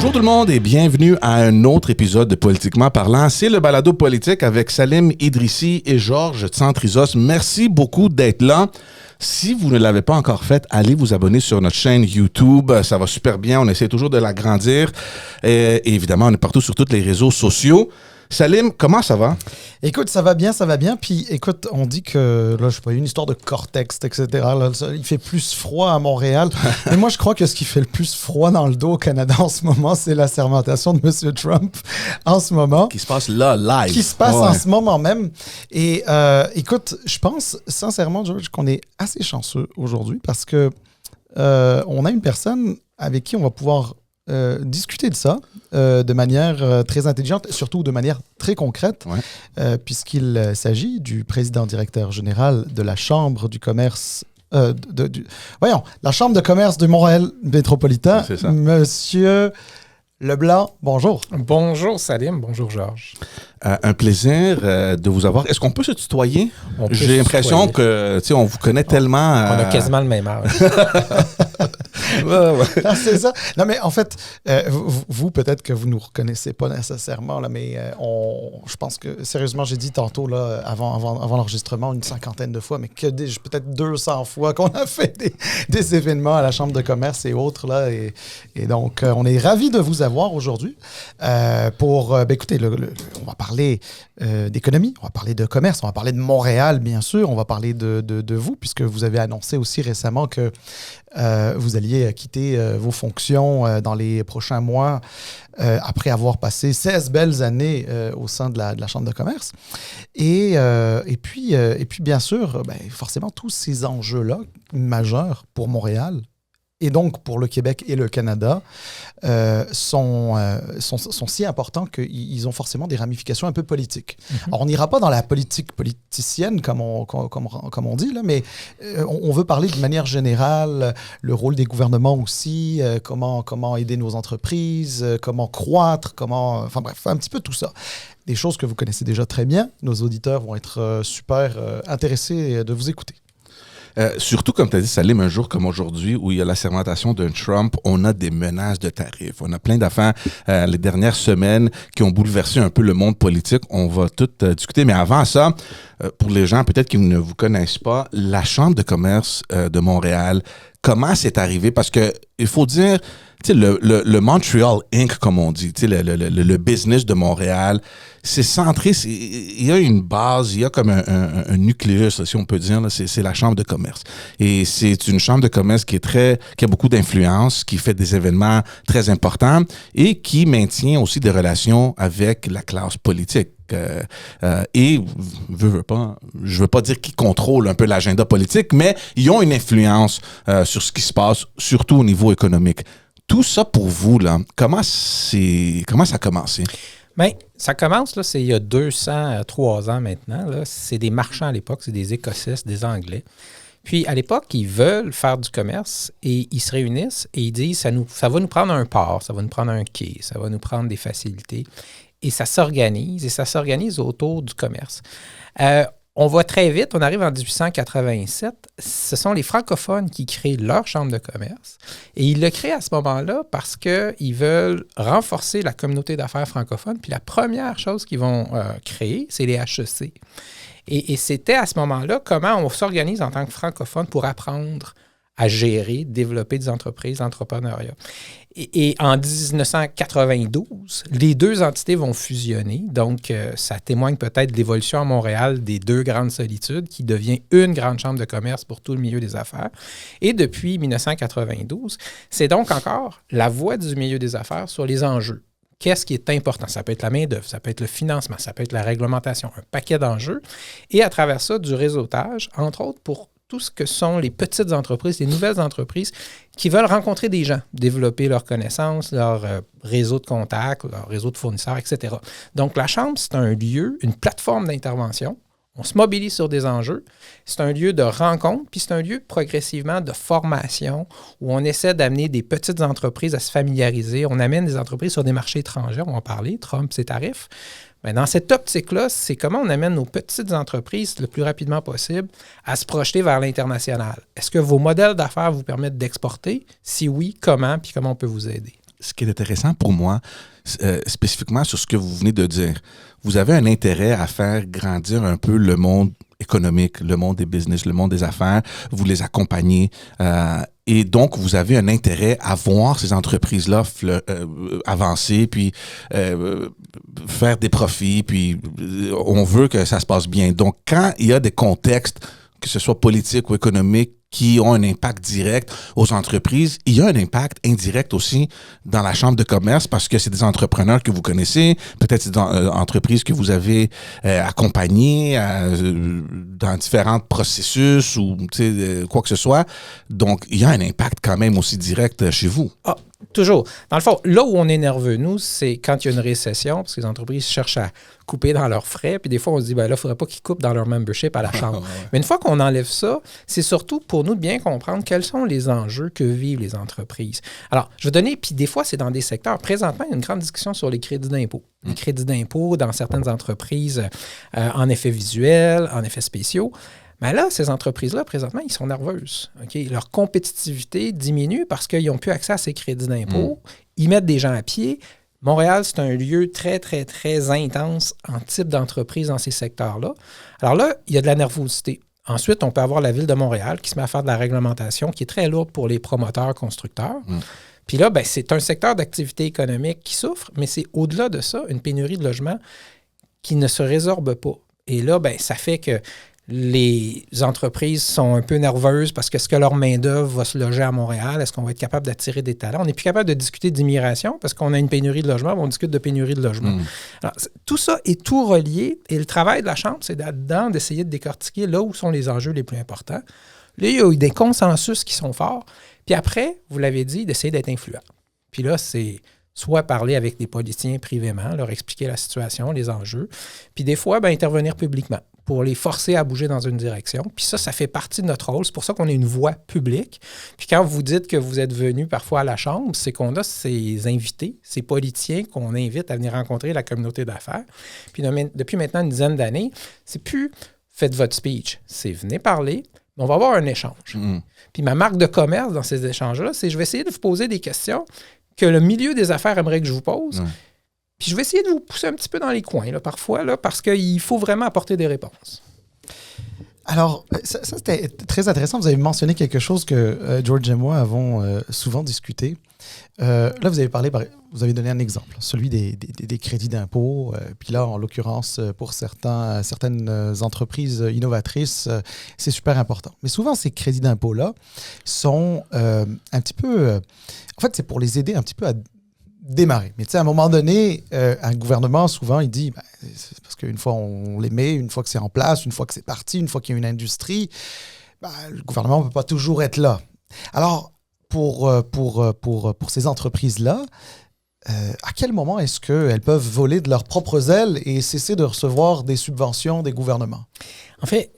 Bonjour tout le monde et bienvenue à un autre épisode de Politiquement parlant. C'est le balado politique avec Salim Idrissi et Georges Tsantrizos. Merci beaucoup d'être là. Si vous ne l'avez pas encore fait, allez vous abonner sur notre chaîne YouTube. Ça va super bien. On essaie toujours de l'agrandir. Et évidemment, on est partout sur tous les réseaux sociaux. Salim, comment ça va? Écoute, ça va bien, ça va bien. Puis, écoute, on dit que, là, je sais pas, une histoire de cortex, etc. Là, il fait plus froid à Montréal. Mais moi, je crois que ce qui fait le plus froid dans le dos au Canada en ce moment, c'est la sermentation de M. Trump en ce moment. Qui se passe là, live. Qui se passe en ce moment même. Et écoute, je pense sincèrement, George, qu'on est assez chanceux aujourd'hui parce que on a une personne avec qui on va pouvoir discuter de ça de manière très intelligente, surtout de manière très concrète, puisqu'il s'agit du président-directeur général de la Chambre du commerce la Chambre de commerce de Montréal métropolitain, Monsieur Leblanc. Bonjour. Bonjour Salim, bonjour Georges. Un plaisir de vous avoir. Est-ce qu'on peut se tutoyer? J'ai l'impression que, tu sais, on vous connaît tellement... On a quasiment le même âge. Ah, c'est ça. Non, mais en fait, vous, peut-être que vous ne nous reconnaissez pas nécessairement, là, mais je pense que, sérieusement, j'ai dit tantôt, là, avant l'enregistrement, une 50aine de fois, mais peut-être 200 fois qu'on a fait des événements à la Chambre de commerce et autres, là, et donc, on est ravis de vous avoir aujourd'hui pour, écoutez, on va parler d'économie, on va parler de commerce, on va parler de Montréal, bien sûr, on va parler de vous, puisque vous avez annoncé aussi récemment que vous alliez quitter vos fonctions dans les prochains mois après avoir passé 16 belles années au sein de la Chambre de commerce. Et puis, bien sûr, forcément, tous ces enjeux-là majeurs pour Montréal, et donc pour le Québec et le Canada, sont si importants qu'ils ont forcément des ramifications un peu politiques. Mm-hmm. Alors, on n'ira pas dans la politique politicienne, comme on dit, là, mais on veut parler de manière générale, le rôle des gouvernements aussi, comment aider nos entreprises, comment croître, enfin bref, un petit peu tout ça. Des choses que vous connaissez déjà très bien. Nos auditeurs vont être super intéressés de vous écouter. Surtout, comme tu as dit, Salim, un jour comme aujourd'hui, où il y a la sermentation d'un Trump, on a des menaces de tarifs. On a plein d'affaires les dernières semaines qui ont bouleversé un peu le monde politique. On va tout discuter. Mais avant ça, pour les gens peut-être qui ne vous connaissent pas, la Chambre de commerce de Montréal, comment c'est arrivé? Parce que il faut dire, tu sais, le Montreal Inc., comme on dit, tu sais, le business de Montréal, c'est centré, il y a une base, il y a comme un nucléus, si on peut dire, là, c'est la Chambre de commerce. Et c'est une Chambre de commerce qui a beaucoup d'influence, qui fait des événements très importants et qui maintient aussi des relations avec la classe politique. Et je veux pas dire qu'ils contrôlent un peu l'agenda politique, mais ils ont une influence sur ce qui se passe, surtout au niveau économique. Tout ça pour vous, là, comment ça a commencé? Bien, ça commence, là, c'est il y a 203 ans maintenant. Là, c'est des marchands à l'époque, c'est des Écossais, des Anglais. Puis, à l'époque, ils veulent faire du commerce et ils se réunissent et ils disent ça va nous prendre un port, ça va nous prendre un quai, ça va nous prendre des facilités. Et ça s'organise autour du commerce. On va très vite, on arrive en 1887, ce sont les francophones qui créent leur chambre de commerce et ils le créent à ce moment-là parce qu'ils veulent renforcer la communauté d'affaires francophone. Puis la première chose qu'ils vont créer, c'est les HEC. Et c'était à ce moment-là comment on s'organise en tant que francophone pour apprendre à gérer, développer des entreprises, l'entrepreneuriat. Et en 1992, les deux entités vont fusionner. Donc, ça témoigne peut-être de l'évolution à Montréal des deux grandes solitudes qui devient une grande chambre de commerce pour tout le milieu des affaires. Et depuis 1992, c'est donc encore la voix du milieu des affaires sur les enjeux. Qu'est-ce qui est important? Ça peut être la main-d'œuvre, ça peut être le financement, ça peut être la réglementation, un paquet d'enjeux. Et à travers ça, du réseautage, entre autres pour tout ce que sont les petites entreprises, les nouvelles entreprises qui veulent rencontrer des gens, développer leurs connaissances, leur réseau de contacts, leur réseau de fournisseurs, etc. Donc, la Chambre, c'est un lieu, une plateforme d'intervention. On se mobilise sur des enjeux. C'est un lieu de rencontre, puis c'est un lieu progressivement de formation où on essaie d'amener des petites entreprises à se familiariser. On amène des entreprises sur des marchés étrangers, on va en parler, Trump, ses tarifs. Mais dans cette optique-là, c'est comment on amène nos petites entreprises le plus rapidement possible à se projeter vers l'international. Est-ce que vos modèles d'affaires vous permettent d'exporter? Si oui, comment, puis comment on peut vous aider? ce qui est intéressant pour moi, spécifiquement sur ce que vous venez de dire, vous avez un intérêt à faire grandir un peu le monde économique, le monde des business, le monde des affaires, vous les accompagnez et donc vous avez un intérêt à voir ces entreprises-là avancer, puis faire des profits, puis on veut que ça se passe bien. Donc quand il y a des contextes, que ce soit politique ou économique, qui ont un impact direct aux entreprises, il y a un impact indirect aussi dans la chambre de commerce parce que c'est des entrepreneurs que vous connaissez, peut-être c'est des entreprises que vous avez accompagnées dans différents processus ou quoi que ce soit. Donc, il y a un impact quand même aussi direct chez vous. Ah, toujours. Dans le fond, là où on est nerveux, nous, c'est quand il y a une récession, parce que les entreprises cherchent à couper dans leurs frais, puis des fois, on se dit, ben là, il ne faudrait pas qu'ils coupent dans leur membership à la chambre. Ouais. Mais une fois qu'on enlève ça, c'est surtout pour nous de bien comprendre quels sont les enjeux que vivent les entreprises. Alors, je vais donner, puis des fois, c'est dans des secteurs. Présentement, il y a une grande discussion sur les crédits d'impôt. Les crédits d'impôt dans certaines entreprises en effets visuels, en effets spéciaux. Mais là, ces entreprises-là, présentement, ils sont nerveuses. Okay? Leur compétitivité diminue parce qu'ils n'ont plus accès à ces crédits d'impôt. Ils mettent des gens à pied. Montréal, c'est un lieu très, très, très intense en type d'entreprise dans ces secteurs-là. Alors là, il y a de la nervosité. Ensuite, on peut avoir la Ville de Montréal qui se met à faire de la réglementation qui est très lourde pour les promoteurs, constructeurs. Puis là, ben, c'est un secteur d'activité économique qui souffre, mais c'est au-delà de ça, une pénurie de logements qui ne se résorbe pas. Et là, ben, ça fait que les entreprises sont un peu nerveuses parce que est-ce que leur main-d'œuvre va se loger à Montréal? Est-ce qu'on va être capable d'attirer des talents? On n'est plus capable de discuter d'immigration parce qu'on a une pénurie de logements, on discute de pénurie de logements. Alors, tout ça est tout relié et le travail de la Chambre, c'est là-dedans d'essayer de décortiquer là où sont les enjeux les plus importants. Là, il y a eu des consensus qui sont forts. Puis après, vous l'avez dit, d'essayer d'être influent. Puis là, c'est soit parler avec des politiciens privément, leur expliquer la situation, les enjeux, puis des fois, ben, intervenir publiquement pour les forcer à bouger dans une direction. Puis ça fait partie de notre rôle. C'est pour ça qu'on est une voix publique. Puis quand vous dites que vous êtes venu parfois à la Chambre, c'est qu'on a ces invités, ces politiciens qu'on invite à venir rencontrer la communauté d'affaires. Puis depuis maintenant une dizaine d'années, c'est plus « faites votre speech », c'est « venez parler », mais on va avoir un échange. Puis ma marque de commerce dans ces échanges-là, c'est je vais essayer de vous poser des questions que le milieu des affaires aimerait que je vous pose. Puis je vais essayer de vous pousser un petit peu dans les coins, là, parfois, là, parce qu'il faut vraiment apporter des réponses. Alors, ça c'était très intéressant. Vous avez mentionné quelque chose que George et moi avons souvent discuté. Là, vous avez donné un exemple, celui des crédits d'impôt. Puis là, en l'occurrence, pour certaines entreprises innovatrices, c'est super important. Mais souvent, ces crédits d'impôt-là sont un petit peu... en fait, c'est pour les aider un petit peu à démarrer. Mais tu sais, à un moment donné, un gouvernement, souvent, il dit, c'est parce qu'une fois on les met, une fois que c'est en place, une fois que c'est parti, une fois qu'il y a une industrie, le gouvernement ne peut pas toujours être là. Alors, pour ces entreprises-là, à quel moment est-ce qu'elles peuvent voler de leurs propres ailes et cesser de recevoir des subventions des gouvernements? En fait,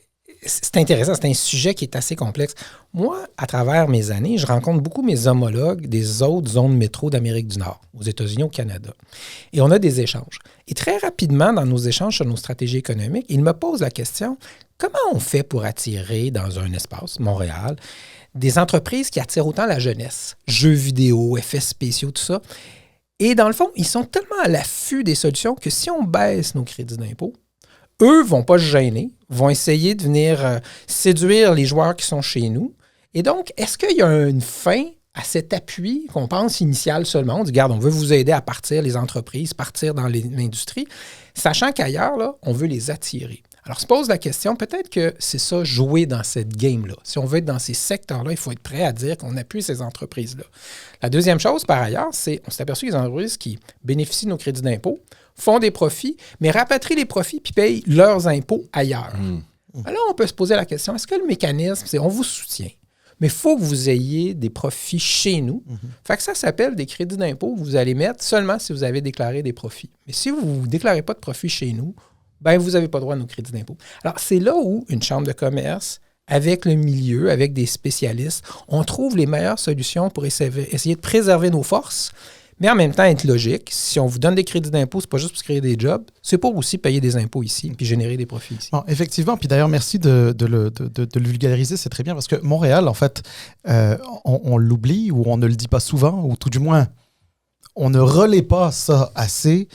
c'est intéressant, c'est un sujet qui est assez complexe. Moi, à travers mes années, je rencontre beaucoup mes homologues des autres zones métro d'Amérique du Nord, aux États-Unis, au Canada. Et on a des échanges. Et très rapidement, dans nos échanges sur nos stratégies économiques, ils me posent la question, comment on fait pour attirer dans un espace, Montréal, des entreprises qui attirent autant la jeunesse, jeux vidéo, effets spéciaux, tout ça. Et dans le fond, ils sont tellement à l'affût des solutions que si on baisse nos crédits d'impôt, eux ne vont pas se gêner, vont essayer de venir séduire les joueurs qui sont chez nous. Et donc, est-ce qu'il y a une fin à cet appui qu'on pense initial seulement? On dit, regarde, on veut vous aider à partir les entreprises, partir dans l'industrie, sachant qu'ailleurs, là, on veut les attirer. Alors, se pose la question, peut-être que c'est ça, jouer dans cette game-là. Si on veut être dans ces secteurs-là, il faut être prêt à dire qu'on appuie ces entreprises-là. La deuxième chose, par ailleurs, c'est on s'est aperçu que les entreprises qui bénéficient de nos crédits d'impôt font des profits, mais rapatrient les profits puis payent leurs impôts ailleurs. Alors, on peut se poser la question, est-ce que le mécanisme, c'est on vous soutient, mais il faut que vous ayez des profits chez nous. Fait que ça s'appelle des crédits d'impôt que vous allez mettre seulement si vous avez déclaré des profits. Mais si vous ne déclarez pas de profits chez nous, ben vous n'avez pas droit à nos crédits d'impôt. Alors, c'est là où une chambre de commerce, avec le milieu, avec des spécialistes, on trouve les meilleures solutions pour essayer de préserver nos forces, mais en même temps être logique. Si on vous donne des crédits d'impôt, c'est pas juste pour se créer des jobs, c'est pour aussi payer des impôts ici puis générer des profits ici. Bon, effectivement, puis d'ailleurs, merci de le vulgariser, c'est très bien, parce que Montréal, en fait, on l'oublie ou on ne le dit pas souvent, ou tout du moins, on ne relaie pas ça assez.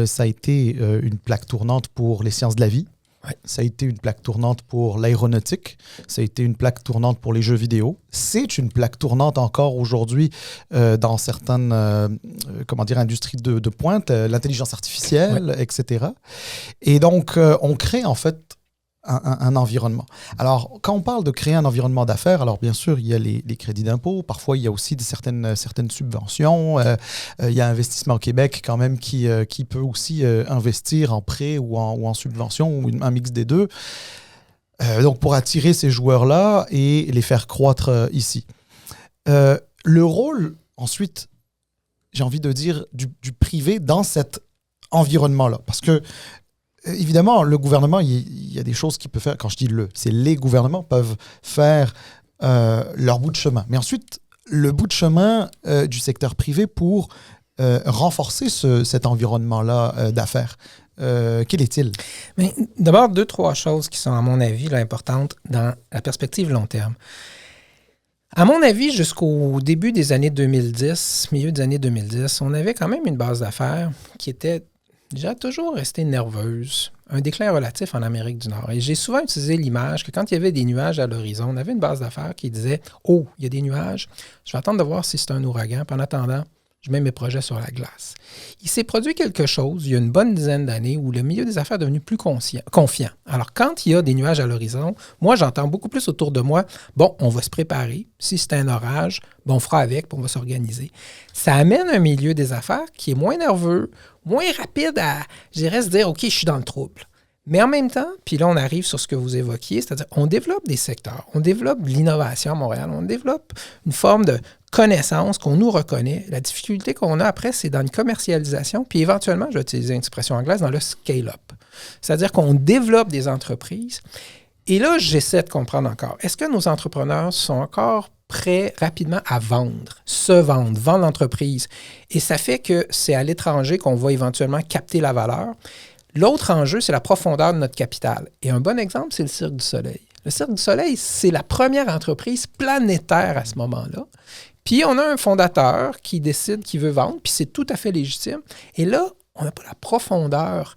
Ça a été une plaque tournante pour les sciences de la vie. Ouais. Ça a été une plaque tournante pour l'aéronautique. Ça a été une plaque tournante pour les jeux vidéo. C'est une plaque tournante encore aujourd'hui dans certaines industries de pointe, l'intelligence artificielle, etc. Et donc, on crée en fait un environnement. Alors, quand on parle de créer un environnement d'affaires, alors bien sûr, il y a les crédits d'impôt. Parfois, il y a aussi certaines subventions. Il y a Investissement Québec quand même qui peut aussi investir en prêt ou en subvention ou un mix des deux. Donc, pour attirer ces joueurs-là et les faire croître ici. Le rôle, ensuite, j'ai envie de dire, du privé dans cet environnement-là. Parce que évidemment, le gouvernement, il y a des choses qu'il peut faire. Quand je dis c'est les gouvernements peuvent faire leur bout de chemin. Mais ensuite, le bout de chemin du secteur privé pour renforcer cet environnement-là d'affaires. Quel est-il? Mais d'abord, 2-3 choses qui sont, à mon avis, là, importantes dans la perspective long terme. À mon avis, jusqu'au début des années 2010, milieu des années 2010, on avait quand même une base d'affaires qui était déjà toujours restée nerveuse. Un déclin relatif en Amérique du Nord. Et j'ai souvent utilisé l'image que quand il y avait des nuages à l'horizon, on avait une base d'affaires qui disait « Oh, il y a des nuages, je vais attendre de voir si c'est un ouragan, puis en attendant, je mets mes projets sur la glace. » Il s'est produit quelque chose, il y a une bonne dizaine d'années, où le milieu des affaires est devenu plus confiant. Alors, quand il y a des nuages à l'horizon, moi, j'entends beaucoup plus autour de moi, bon, on va se préparer. Si c'est un orage, bon, on fera avec, puis on va s'organiser. Ça amène un milieu des affaires qui est moins nerveux, moins rapide à, je dirais, se dire, OK, je suis dans le trouble. Mais en même temps, puis là, on arrive sur ce que vous évoquiez, c'est-à-dire on développe des secteurs, on développe de l'innovation à Montréal, on développe une forme de connaissance qu'on nous reconnaît. La difficulté qu'on a après, c'est dans une commercialisation, puis éventuellement, je vais utiliser une expression anglaise, dans le scale-up. C'est-à-dire qu'on développe des entreprises. Et là, j'essaie de comprendre encore. Est-ce que nos entrepreneurs sont encore prêts rapidement à vendre l'entreprise? Et ça fait que c'est à l'étranger qu'on va éventuellement capter la valeur. L'autre enjeu, c'est la profondeur de notre capital. Et un bon exemple, c'est le Cirque du Soleil. Le Cirque du Soleil, c'est la première entreprise planétaire à ce moment-là. Puis on a un fondateur qui décide qu'il veut vendre, puis c'est tout à fait légitime. Et là, on n'a pas la profondeur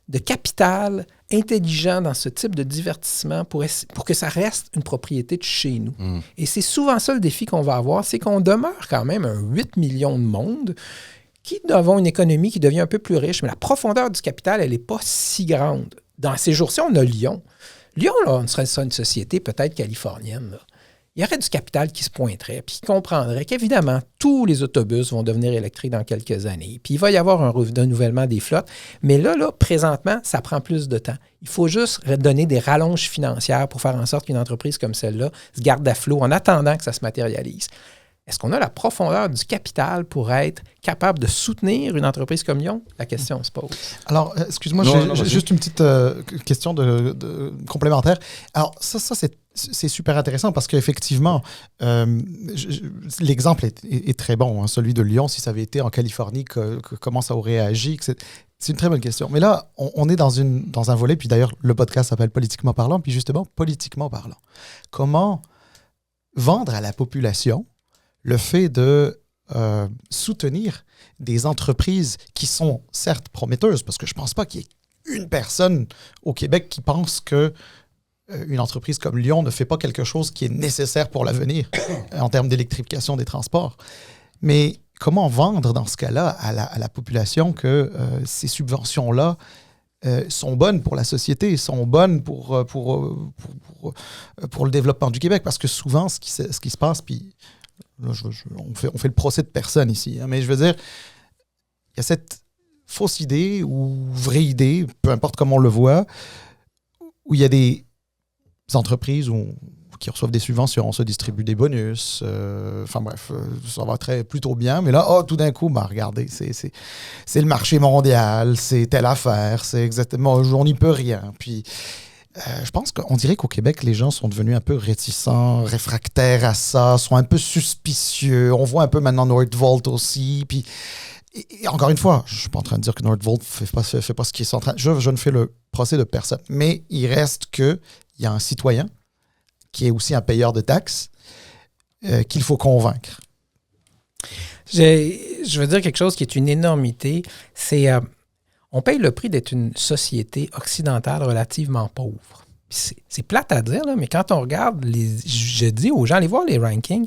de capital intelligent dans ce type de divertissement pour que ça reste une propriété de chez nous. Et c'est souvent ça le défi qu'on va avoir, c'est qu'on demeure quand même un 8 millions de monde qui avons une économie qui devient un peu plus riche, mais la profondeur du capital, elle n'est pas si grande. Dans ces jours-ci, on a Lyon. Lyon, là, on serait une société peut-être californienne, là. Il y aurait du capital qui se pointerait, puis qui comprendrait qu'évidemment, tous les autobus vont devenir électriques dans quelques années, puis il va y avoir un renouvellement des flottes. Mais là, présentement, ça prend plus de temps. Il faut juste donner des rallonges financières pour faire en sorte qu'une entreprise comme celle-là se garde à flot en attendant que ça se matérialise. Est-ce qu'on a la profondeur du capital pour être capable de soutenir une entreprise comme Lyon? La question se pose. Alors, excuse-moi, j'ai juste une petite question de complémentaire. Alors, ça c'est super intéressant parce qu'effectivement, l'exemple est très bon, hein, celui de Lyon. Si ça avait été en Californie, comment ça aurait agi? C'est une très bonne question. Mais là, on est dans un volet, puis d'ailleurs, le podcast s'appelle Politiquement parlant, puis justement, politiquement parlant. Comment vendre à la population le fait de soutenir des entreprises qui sont certes prometteuses, parce que je ne pense pas qu'il y ait une personne au Québec qui pense que une entreprise comme Lyon ne fait pas quelque chose qui est nécessaire pour l'avenir en termes d'électrification des transports. Mais comment vendre dans ce cas-là à la population que ces subventions-là sont bonnes pour la société, sont bonnes pour le développement du Québec? Parce que souvent, ce qui se passe, puis là, on fait le procès de personne ici, hein, mais je veux dire, il y a cette fausse idée ou vraie idée, peu importe comment on le voit, où il y a des entreprises qui reçoivent des subventions, on se distribue des bonus, enfin bref, ça va plutôt bien, mais là, tout d'un coup, regardez, c'est le marché mondial, c'est telle affaire, c'est exactement, on n'y peut rien. Puis, je pense qu'on dirait qu'au Québec, les gens sont devenus un peu réticents, réfractaires à ça, sont un peu suspicieux. On voit un peu maintenant Nordvolt aussi. Puis, et encore une fois, je ne suis pas en train de dire que Nordvolt ne fait pas ce qu'ils sont en train de... Je ne fais le procès de personne. Mais il reste qu'il y a un citoyen qui est aussi un payeur de taxes qu'il faut convaincre. Je veux dire quelque chose qui est une énormité. C'est on paye le prix d'être une société occidentale relativement pauvre. C'est plate à dire, là, mais quand on regarde, je dis aux gens, allez voir les rankings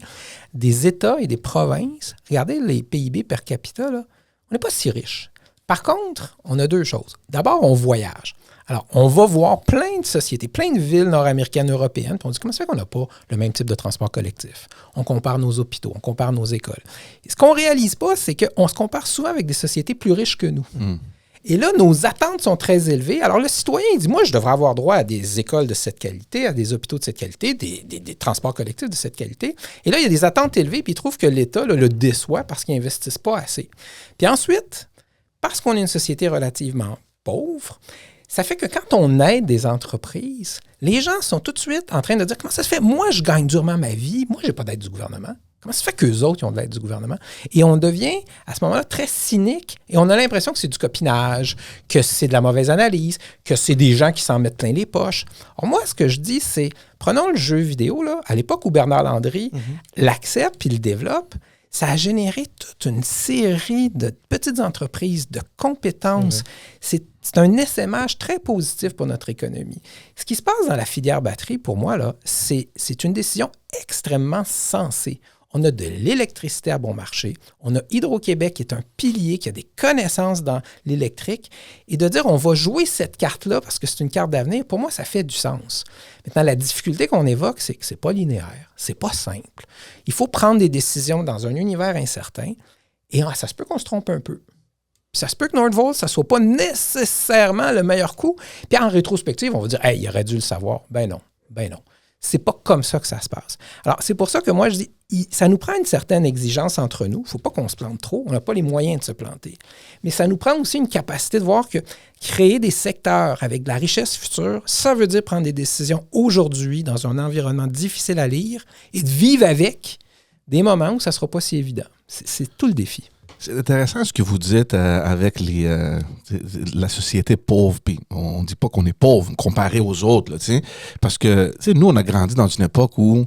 des États et des provinces, regardez les PIB per capita, là, on n'est pas si riche. Par contre, on a deux choses. D'abord, on voyage. Alors, on va voir plein de sociétés, plein de villes nord-américaines, européennes, puis on dit comment ça fait qu'on n'a pas le même type de transport collectif? On compare nos hôpitaux, on compare nos écoles. Et ce qu'on ne réalise pas, c'est qu'on se compare souvent avec des sociétés plus riches que nous. Et là, nos attentes sont très élevées. Alors, le citoyen, il dit, moi, je devrais avoir droit à des écoles de cette qualité, à des hôpitaux de cette qualité, des transports collectifs de cette qualité. Et là, il y a des attentes élevées, puis il trouve que l'État là, le déçoit parce qu'ils n'investissent pas assez. Puis ensuite, parce qu'on est une société relativement pauvre, ça fait que quand on aide des entreprises, les gens sont tout de suite en train de dire, comment ça se fait? Moi, je gagne durement ma vie. Moi, je n'ai pas d'aide du gouvernement. Comment ça se fait qu'eux autres, ils ont de l'aide du gouvernement? Et on devient, à ce moment-là, très cynique et on a l'impression que c'est du copinage, que c'est de la mauvaise analyse, que c'est des gens qui s'en mettent plein les poches. Alors moi, ce que je dis, c'est, prenons le jeu vidéo, là, à l'époque où Bernard Landry l'accepte puis le développe, ça a généré toute une série de petites entreprises, de compétences. C'est un essaimage très positif pour notre économie. Ce qui se passe dans la filière batterie, pour moi, là, c'est une décision extrêmement sensée. On a de l'électricité à bon marché. On a Hydro-Québec qui est un pilier, qui a des connaissances dans l'électrique. Et de dire on va jouer cette carte-là parce que c'est une carte d'avenir, pour moi, ça fait du sens. Maintenant, la difficulté qu'on évoque, c'est que ce n'est pas linéaire, c'est pas simple. Il faut prendre des décisions dans un univers incertain et ça se peut qu'on se trompe un peu. Ça se peut que Nordvolt, ça ne soit pas nécessairement le meilleur coup. Puis en rétrospective, on va dire « Hey, il aurait dû le savoir. » Ben non. C'est pas comme ça que ça se passe. Alors, c'est pour ça que moi, je dis, ça nous prend une certaine exigence entre nous. Il ne faut pas qu'on se plante trop. On n'a pas les moyens de se planter. Mais ça nous prend aussi une capacité de voir que créer des secteurs avec de la richesse future, ça veut dire prendre des décisions aujourd'hui dans un environnement difficile à lire et de vivre avec des moments où ça ne sera pas si évident. C'est tout le défi. C'est intéressant ce que vous dites avec la société pauvre. Puis on ne dit pas qu'on est pauvre comparé aux autres, là, parce que nous, on a grandi dans une époque où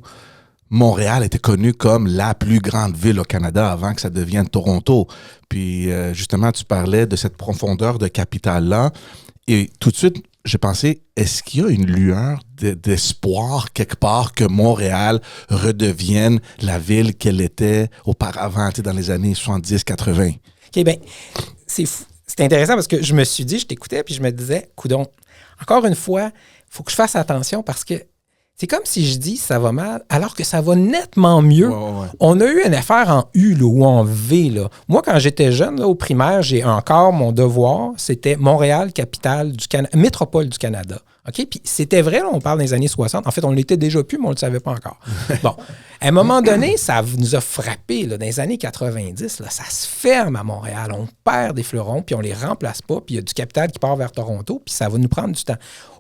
Montréal était connu comme la plus grande ville au Canada avant que ça devienne Toronto. Puis justement, tu parlais de cette profondeur de capital-là. Et tout de suite, j'ai pensé, est-ce qu'il y a une lueur d'espoir quelque part que Montréal redevienne la ville qu'elle était auparavant, dans les années 70-80? OK, bien, c'est intéressant parce que je me suis dit, je t'écoutais, puis je me disais, coudonc, encore une fois, il faut que je fasse attention parce que c'est comme si je dis ça va mal, alors que ça va nettement mieux. Ouais. On a eu une affaire en U là, ou en V. Là. Moi, quand j'étais jeune, là, au primaire, j'ai encore mon devoir, c'était Montréal, capitale du Canada, métropole du Canada. OK? Puis c'était vrai, là, on parle des années 60. En fait, on l'était déjà plus, mais on ne le savait pas encore. Bon, à un moment donné, ça nous a frappé. Là, dans les années 90, là, ça se ferme à Montréal. On perd des fleurons, puis on les remplace pas, puis il y a du capital qui part vers Toronto, puis ça va nous prendre du temps.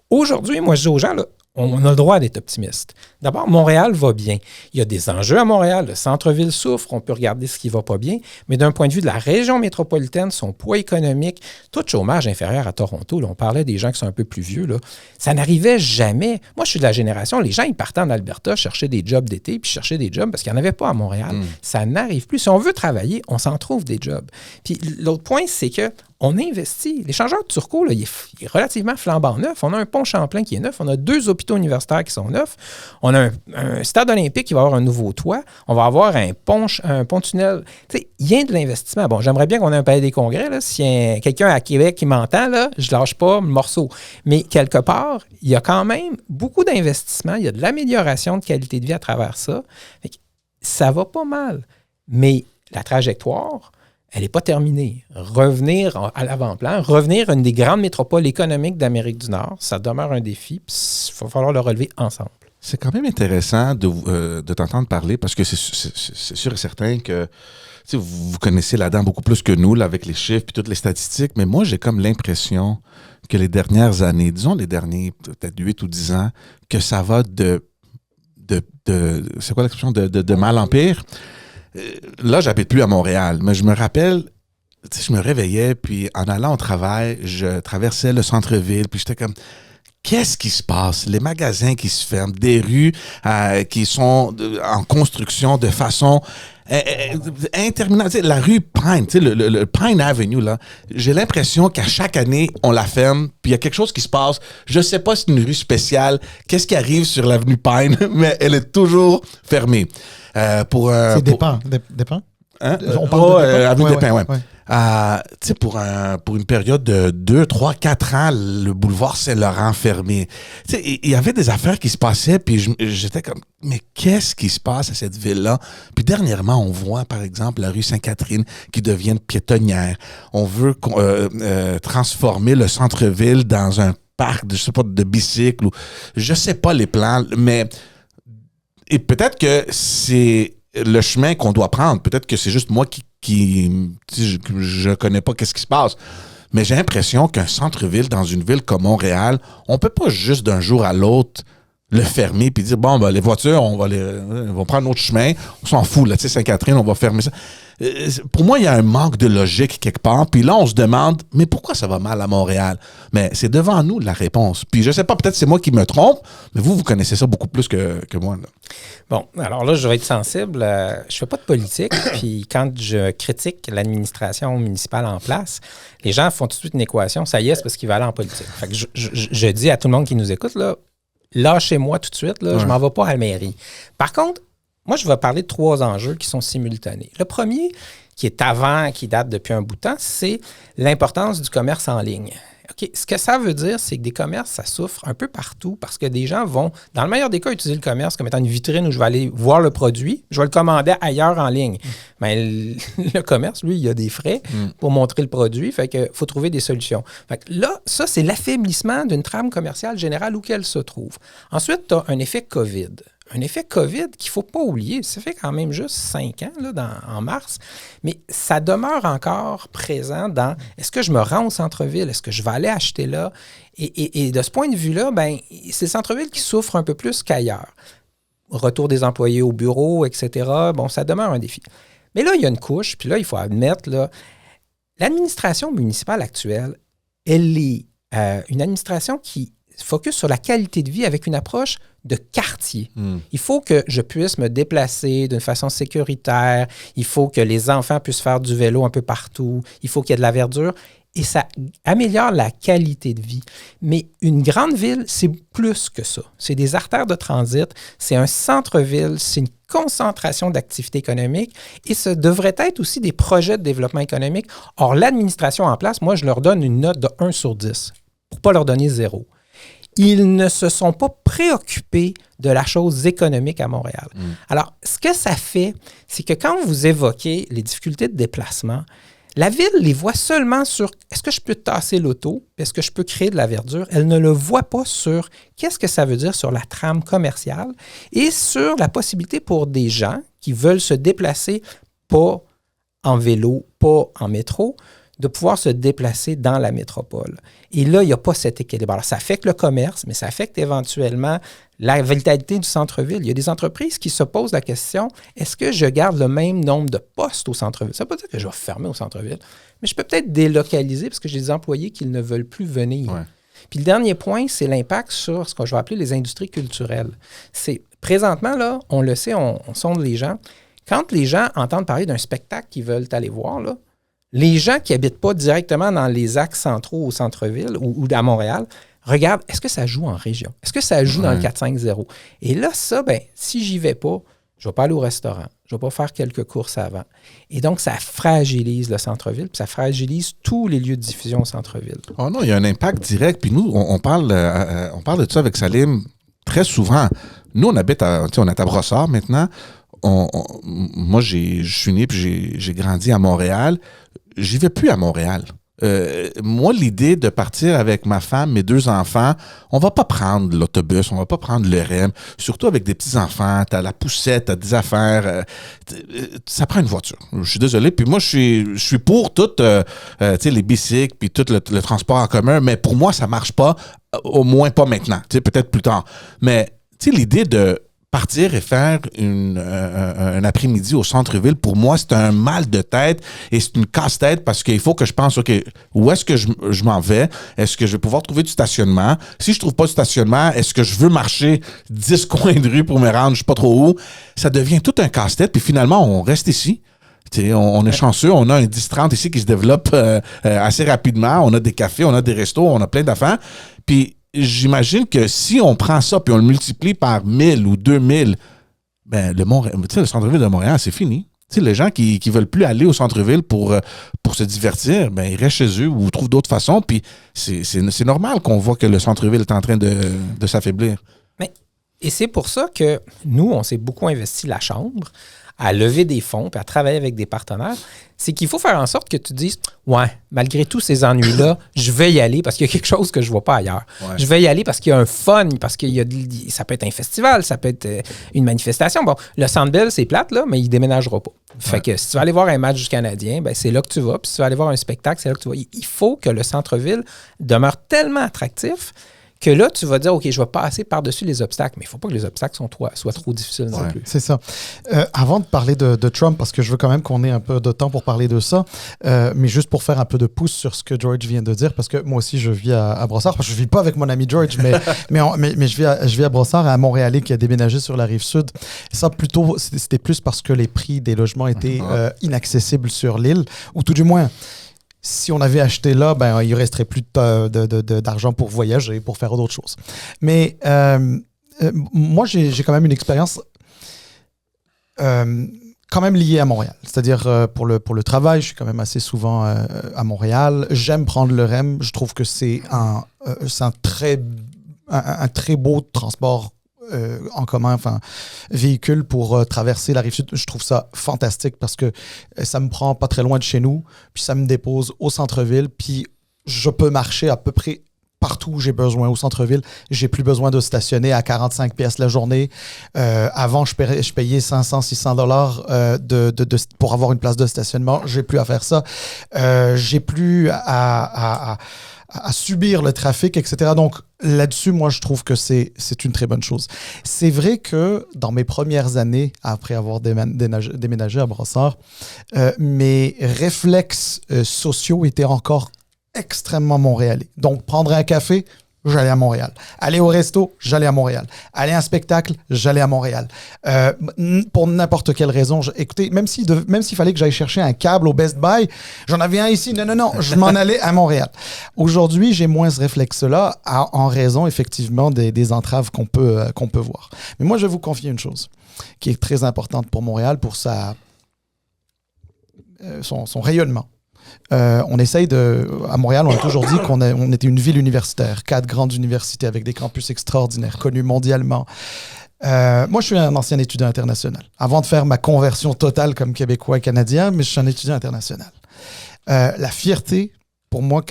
Aujourd'hui, moi, je dis aux gens, là, on a le droit d'être optimiste. D'abord, Montréal va bien. Il y a des enjeux à Montréal. Le centre-ville souffre. On peut regarder ce qui ne va pas bien. Mais d'un point de vue de la région métropolitaine, son poids économique, tout chômage inférieur à Toronto, là, on parlait des gens qui sont un peu plus vieux, là, ça n'arrivait jamais. Moi, je suis de la génération, les gens, ils partaient en Alberta chercher des jobs d'été puis chercher des jobs parce qu'il n'y en avait pas à Montréal. Ça n'arrive plus. Si on veut travailler, on s'en trouve des jobs. Puis l'autre point, c'est que on investit. L'échangeur de Turcot, là, il est relativement flambant neuf. On a un pont Champlain qui est neuf. On a 2 hôpitaux universitaires qui sont neufs. On a un stade olympique qui va avoir un nouveau toit. On va avoir un pont-tunnel. Tu sais, il y a de l'investissement. Bon, j'aimerais bien qu'on ait un palais des congrès. Là. S'il y a quelqu'un à Québec qui m'entend, là, je lâche pas le morceau. Mais quelque part, il y a quand même beaucoup d'investissement. Il y a de l'amélioration de qualité de vie à travers ça. Fait que ça va pas mal. Mais la trajectoire, elle n'est pas terminée. Revenir à l'avant-plan, revenir à une des grandes métropoles économiques d'Amérique du Nord, ça demeure un défi, puis il va falloir le relever ensemble. C'est quand même intéressant de t'entendre parler parce que c'est sûr et certain que vous connaissez là-dedans beaucoup plus que nous, là, avec les chiffres et toutes les statistiques, mais moi, j'ai comme l'impression que les dernières années, disons les derniers peut-être 8 ou 10 ans, que ça va c'est quoi l'expression, de mal en pire. Là, j'habite plus à Montréal, mais je me rappelle, je me réveillais, puis en allant au travail, je traversais le centre-ville, puis j'étais comme, qu'est-ce qui se passe? Les magasins qui se ferment, des rues qui sont en construction de façon interminable. Tu sais, la rue Pine, tu sais, le Pine Avenue, là, j'ai l'impression qu'à chaque année, on la ferme, puis il y a quelque chose qui se passe. Je sais pas si c'est une rue spéciale, qu'est-ce qui arrive sur l'avenue Pine, mais elle est toujours fermée. C'est des pins. Hein? On parle de avenue des Pins, ouais. ouais. Tu sais, pour une période de 2, 3, 4 ans, le boulevard Saint-Laurent fermé. Tu sais, il y avait des affaires qui se passaient, puis j'étais comme, mais qu'est-ce qui se passe à cette ville-là? Puis dernièrement, on voit, par exemple, la rue Sainte-Catherine qui devient piétonnière. On veut transformer le centre-ville dans un parc de, je sais pas, de bicycles, ou je sais pas les plans, mais et peut-être que c'est le chemin qu'on doit prendre. Peut-être que c'est juste moi qui je connais pas qu'est-ce qui se passe. Mais j'ai l'impression qu'un centre-ville dans une ville comme Montréal, on peut pas juste d'un jour à l'autre le fermer puis dire bon ben les voitures on va prendre notre chemin, on s'en fout là, tu sais Sainte-Catherine, on va fermer ça. Pour moi, il y a un manque de logique quelque part. Puis là, on se demande, mais pourquoi ça va mal à Montréal? Mais c'est devant nous la réponse. Puis je sais pas, peut-être c'est moi qui me trompe, mais vous connaissez ça beaucoup plus que moi. Là. Bon, alors là, je vais être sensible. Je fais pas de politique. Puis quand je critique l'administration municipale en place, les gens font tout de suite une équation. Ça y est, c'est parce qu'il va aller en politique. Fait que je dis à tout le monde qui nous écoute, là, lâchez-moi tout de suite. Là, je m'en vais pas à la mairie. Par contre, moi, je vais parler de 3 enjeux qui sont simultanés. Le premier, qui date depuis un bout de temps, c'est l'importance du commerce en ligne. Okay. Ce que ça veut dire, c'est que des commerces, ça souffre un peu partout parce que des gens vont, dans le meilleur des cas, utiliser le commerce comme étant une vitrine où je vais aller voir le produit, je vais le commander ailleurs en ligne. Mais le commerce, lui, il y a des frais pour montrer le produit, fait que faut trouver des solutions. Fait que là, ça, c'est l'affaiblissement d'une trame commerciale générale où qu'elle se trouve. Ensuite, tu as un effet COVID. Un effet COVID qu'il ne faut pas oublier. Ça fait quand même juste 5 ans, là, en mars, mais ça demeure encore présent dans est-ce que je me rends au centre-ville? Est-ce que je vais aller acheter là? Et de ce point de vue-là, ben, c'est le centre-ville qui souffre un peu plus qu'ailleurs. Retour des employés au bureau, etc. Bon, ça demeure un défi. Mais là, il y a une couche, puis là, il faut admettre, là, l'administration municipale actuelle, elle est une administration qui focus sur la qualité de vie avec une approche de quartier. Il faut que je puisse me déplacer d'une façon sécuritaire. Il faut que les enfants puissent faire du vélo un peu partout. Il faut qu'il y ait de la verdure. Et ça améliore la qualité de vie. Mais une grande ville, c'est plus que ça. C'est des artères de transit, c'est un centre-ville, c'est une concentration d'activités économiques et ça devrait être aussi des projets de développement économique. Or, l'administration en place, moi, je leur donne une note de 1 sur 10 pour ne pas leur donner 0. Ils ne se sont pas préoccupés de la chose économique à Montréal. Alors, ce que ça fait, c'est que quand vous évoquez les difficultés de déplacement, la ville les voit seulement sur est-ce que je peux tasser l'auto, est-ce que je peux créer de la verdure. Elle ne le voit pas sur qu'est-ce que ça veut dire sur la trame commerciale et sur la possibilité pour des gens qui veulent se déplacer pas en vélo, pas en métro, de pouvoir se déplacer dans la métropole. Et là, il n'y a pas cet équilibre. Alors, ça affecte le commerce, mais ça affecte éventuellement la vitalité du centre-ville. Il y a des entreprises qui se posent la question, est-ce que je garde le même nombre de postes au centre-ville? Ça ne veut pas dire que je vais fermer au centre-ville, mais je peux peut-être délocaliser parce que j'ai des employés qui ne veulent plus venir. Ouais. Puis le dernier point, c'est l'impact sur ce que je vais appeler les industries culturelles. C'est présentement, là, on le sait, on sonde les gens. Quand les gens entendent parler d'un spectacle qu'ils veulent aller voir, là, les gens qui n'habitent pas directement dans les axes centraux au centre-ville ou à Montréal, regardent, est-ce que ça joue en région? Est-ce que ça joue dans le 4-5-0? Et là, ça, ben, si j'y vais pas, je ne vais pas aller au restaurant, je ne vais pas faire quelques courses avant. Et donc, ça fragilise le centre-ville, puis ça fragilise tous les lieux de diffusion au centre-ville. Oh non, il y a un impact direct. Puis nous, on parle de ça avec Salim très souvent. Nous, on est à Brossard maintenant. Moi, je suis né puis j'ai grandi à Montréal. J'y vais plus à Montréal. Moi, l'idée de partir avec ma femme, mes 2 enfants, on va pas prendre l'autobus, on va pas prendre le REM, surtout avec des petits-enfants, t'as la poussette, t'as des affaires, ça prend une voiture. Je suis désolé. Puis moi, je suis pour tout, les bicycles, puis tout le transport en commun, mais pour moi, ça marche pas, au moins pas maintenant, peut-être plus tard. Mais l'idée de partir et faire un après-midi au centre-ville, pour moi, c'est un mal de tête et c'est une casse-tête parce qu'il faut que je pense, OK, où est-ce que je m'en vais? Est-ce que je vais pouvoir trouver du stationnement? Si je trouve pas de stationnement, est-ce que je veux marcher 10 coins de rue pour me rendre, je sais pas trop où? Ça devient tout un casse-tête, puis finalement, on reste ici. On est chanceux, on a un 10-30 ici qui se développe assez rapidement. On a des cafés, on a des restos, on a plein d'affaires. Puis j'imagine que si on prend ça puis on le multiplie par 1000 ou 2000, ben le centre-ville de Montréal, c'est fini. Les gens qui veulent plus aller au centre-ville pour se divertir, ben ils restent chez eux ou trouvent d'autres façons. Puis c'est normal qu'on voit que le centre-ville est en train de s'affaiblir. Et c'est pour ça que nous, on s'est beaucoup investi la Chambre à lever des fonds puis à travailler avec des partenaires. C'est qu'il faut faire en sorte que tu dises « Ouais, malgré tous ces ennuis-là, je vais y aller parce qu'il y a quelque chose que je ne vois pas ailleurs. Ouais. Je vais y aller parce qu'il y a un fun, parce qu'il y a ça peut être un festival, ça peut être une manifestation. Bon, le Centre Bell, c'est plate, là, mais il ne déménagera pas. Fait que si tu vas aller voir un match du Canadien, ben, c'est là que tu vas. Puis si tu vas aller voir un spectacle, c'est là que tu vas. Il faut que le centre-ville demeure tellement attractif que là, tu vas dire, OK, je vais passer par-dessus les obstacles. Mais il ne faut pas que les obstacles soient trop difficiles non plus. C'est ça. Avant de parler de Trump, parce que je veux quand même qu'on ait un peu de temps pour parler de ça, mais juste pour faire un peu de pouce sur ce que George vient de dire, parce que moi aussi, je vis à Brossard. Parce que je ne vis pas avec mon ami George, mais je vis à Brossard, à Montréalais, qui a déménagé sur la Rive-Sud. Et ça, plutôt, c'était plus parce que les prix des logements étaient inaccessibles sur l'île, ou tout du moins... Si on avait acheté là, ben, il ne resterait plus d'argent pour voyager, pour faire d'autres choses. Mais moi, j'ai quand même une expérience quand même liée à Montréal. C'est-à-dire, pour le travail, je suis quand même assez souvent à Montréal. J'aime prendre le REM. Je trouve que c'est un très beau transport en commun, enfin, véhicule pour traverser la Rive-Sud. Je trouve ça fantastique parce que ça me prend pas très loin de chez nous, puis ça me dépose au centre-ville, puis je peux marcher à peu près partout où j'ai besoin au centre-ville. J'ai plus besoin de stationner à 45 pièces la journée. Avant, je payais 500-600$ pour avoir une place de stationnement. J'ai plus à faire ça. J'ai plus à subir le trafic, etc. Donc, là-dessus, moi, je trouve que c'est une très bonne chose. C'est vrai que dans mes premières années, après avoir déménagé à Brossard, mes réflexes sociaux étaient encore extrêmement montréalais. Donc, prendre un café, j'allais à Montréal. Aller au resto, j'allais à Montréal. Aller à un spectacle, j'allais à Montréal. Pour n'importe quelle raison. Écoutez, même s'il fallait que j'aille chercher un câble au Best Buy, j'en avais un ici. Non, je m'en allais à Montréal. Aujourd'hui, j'ai moins ce réflexe-là en raison, effectivement, des entraves qu'on peut voir. Mais moi, je vais vous confier une chose qui est très importante pour Montréal, pour son rayonnement. On essaye à Montréal, on a toujours dit qu'on était une ville universitaire, 4 grandes universités avec des campus extraordinaires, connus mondialement. Moi, je suis un ancien étudiant international. Avant de faire ma conversion totale comme Québécois et Canadien, mais je suis un étudiant international. La fierté, pour moi,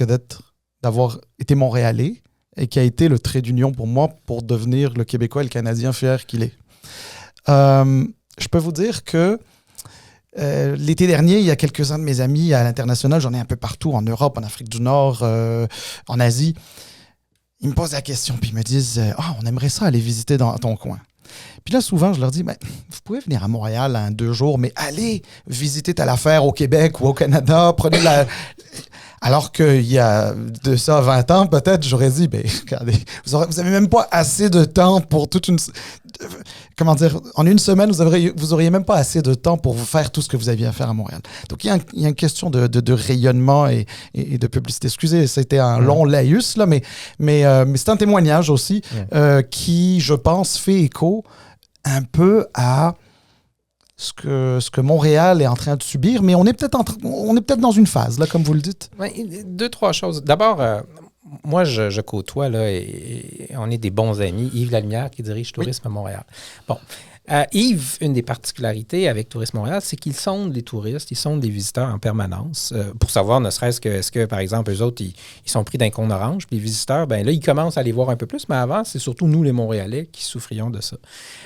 d'avoir été Montréalais et qui a été le trait d'union pour moi pour devenir le Québécois et le Canadien fier qu'il est. Je peux vous dire que l'été dernier, il y a quelques-uns de mes amis à l'international, j'en ai un peu partout, en Europe, en Afrique du Nord, en Asie. Ils me posent la question, puis ils me disent « on aimerait ça aller visiter dans ton coin. » Puis là, souvent, je leur dis « vous pouvez venir à Montréal 2 jours, mais allez visiter telle affaire au Québec ou au Canada, prenez la... » Alors qu'il y a de ça 20 ans, peut-être, j'aurais dit, regardez, vous n'avez même pas assez de temps pour toute une... Comment dire, en une semaine, vous auriez même pas assez de temps pour vous faire tout ce que vous aviez à faire à Montréal. Donc, il y a une question de rayonnement et de publicité. Excusez, c'était un long laïus, là, mais c'est un témoignage aussi qui, je pense, fait écho un peu à ce que Montréal est en train de subir, mais on est peut-être dans une phase, là, comme vous le dites. Oui, 2-3 choses. D'abord, moi, je côtoie, là, et on est des bons amis, Yves Lalumière, qui dirige Tourisme à Montréal. Bon, Yves, une des particularités avec Tourisme Montréal, c'est qu'ils sondent les touristes, ils sondent les visiteurs en permanence pour savoir, ne serait-ce que, est-ce que, par exemple, eux autres, ils sont pris d'un cône orange, puis les visiteurs, là, ils commencent à les voir un peu plus, mais avant, c'est surtout nous, les Montréalais, qui souffrions de ça.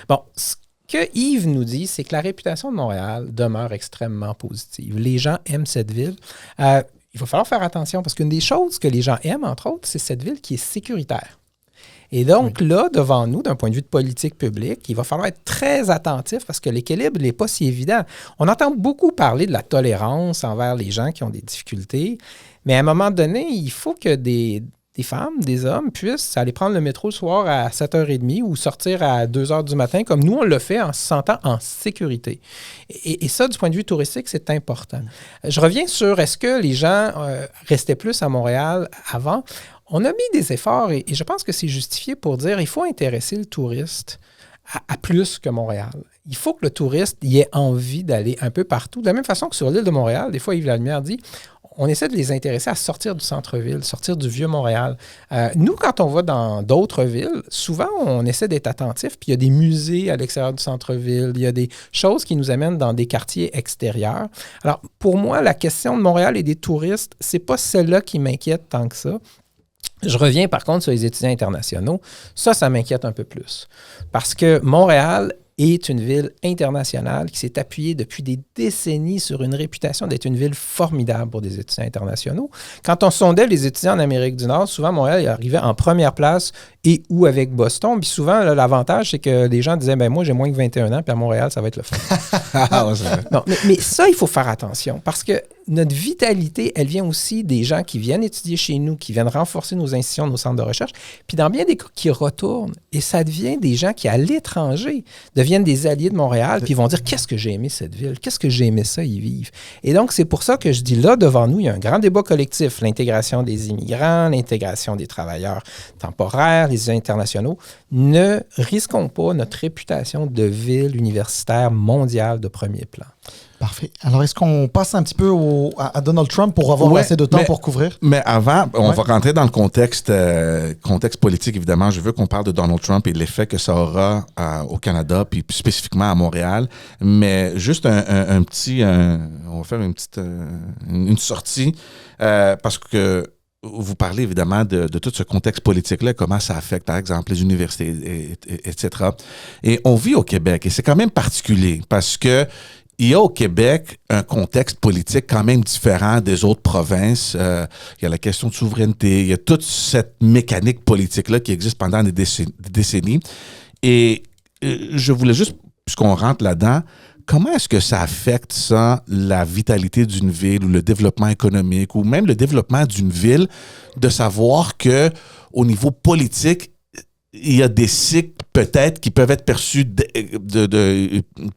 Bon, ce que Yves nous dit, c'est que la réputation de Montréal demeure extrêmement positive. Les gens aiment cette ville. Il va falloir faire attention parce qu'une des choses que les gens aiment, entre autres, c'est cette ville qui est sécuritaire. Et donc, là, devant nous, d'un point de vue de politique publique, il va falloir être très attentif parce que l'équilibre n'est pas si évident. On entend beaucoup parler de la tolérance envers les gens qui ont des difficultés, mais à un moment donné, il faut que des femmes, des hommes puissent aller prendre le métro le soir à 7h30 ou sortir à 2h du matin, comme nous, on le fait en se sentant en sécurité. Et ça, du point de vue touristique, c'est important. Je reviens sur est-ce que les gens restaient plus à Montréal avant? On a mis des efforts et je pense que c'est justifié pour dire il faut intéresser le touriste à plus que Montréal. Il faut que le touriste y ait envie d'aller un peu partout. De la même façon que sur l'île de Montréal, des fois, Yves Lalumière dit on essaie de les intéresser à sortir du centre-ville, sortir du vieux Montréal. Nous, quand on va dans d'autres villes, souvent, on essaie d'être attentif, puis il y a des musées à l'extérieur du centre-ville, il y a des choses qui nous amènent dans des quartiers extérieurs. Alors, pour moi, la question de Montréal et des touristes, c'est pas celle-là qui m'inquiète tant que ça. Je reviens par contre sur les étudiants internationaux. Ça m'inquiète un peu plus. Parce que Montréal est une ville internationale qui s'est appuyée depuis des décennies sur une réputation d'être une ville formidable pour des étudiants internationaux. Quand on sondait les étudiants en Amérique du Nord, souvent Montréal arrivait en première place et ou avec Boston. Puis souvent, là, l'avantage, c'est que les gens disaient, moi, j'ai moins que 21 ans, puis à Montréal, ça va être le fun. Non, mais ça, il faut faire attention parce que notre vitalité, elle vient aussi des gens qui viennent étudier chez nous, qui viennent renforcer nos institutions, nos centres de recherche, puis dans bien des cas, qui retournent. Et ça devient des gens qui, à l'étranger, deviennent des alliés de Montréal, puis ils vont dire « Qu'est-ce que j'ai aimé cette ville? Qu'est-ce que j'ai aimé ça y vivre? » Et donc, c'est pour ça que je dis là, devant nous, il y a un grand débat collectif. L'intégration des immigrants, l'intégration des travailleurs temporaires, les étudiants internationaux. Ne risquons pas notre réputation de ville universitaire mondiale de premier plan. Parfait. Alors, est-ce qu'on passe un petit peu à Donald Trump pour avoir assez de temps pour couvrir? Mais avant, on va rentrer dans le contexte politique, évidemment. Je veux qu'on parle de Donald Trump et l'effet que ça aura au Canada, puis spécifiquement à Montréal. Mais juste on va faire une sortie parce que vous parlez évidemment de tout ce contexte politique-là, comment ça affecte, par exemple, les universités, etc. Et on vit au Québec, et c'est quand même particulier parce que il y a au Québec un contexte politique quand même différent des autres provinces. Il y a la question de souveraineté, il y a toute cette mécanique politique-là qui existe pendant des décennies. Et je voulais juste, puisqu'on rentre là-dedans, comment est-ce que ça affecte, ça, la vitalité d'une ville ou le développement économique ou même le développement d'une ville, de savoir que au niveau politique, il y a des cycles peut-être qui peuvent être perçus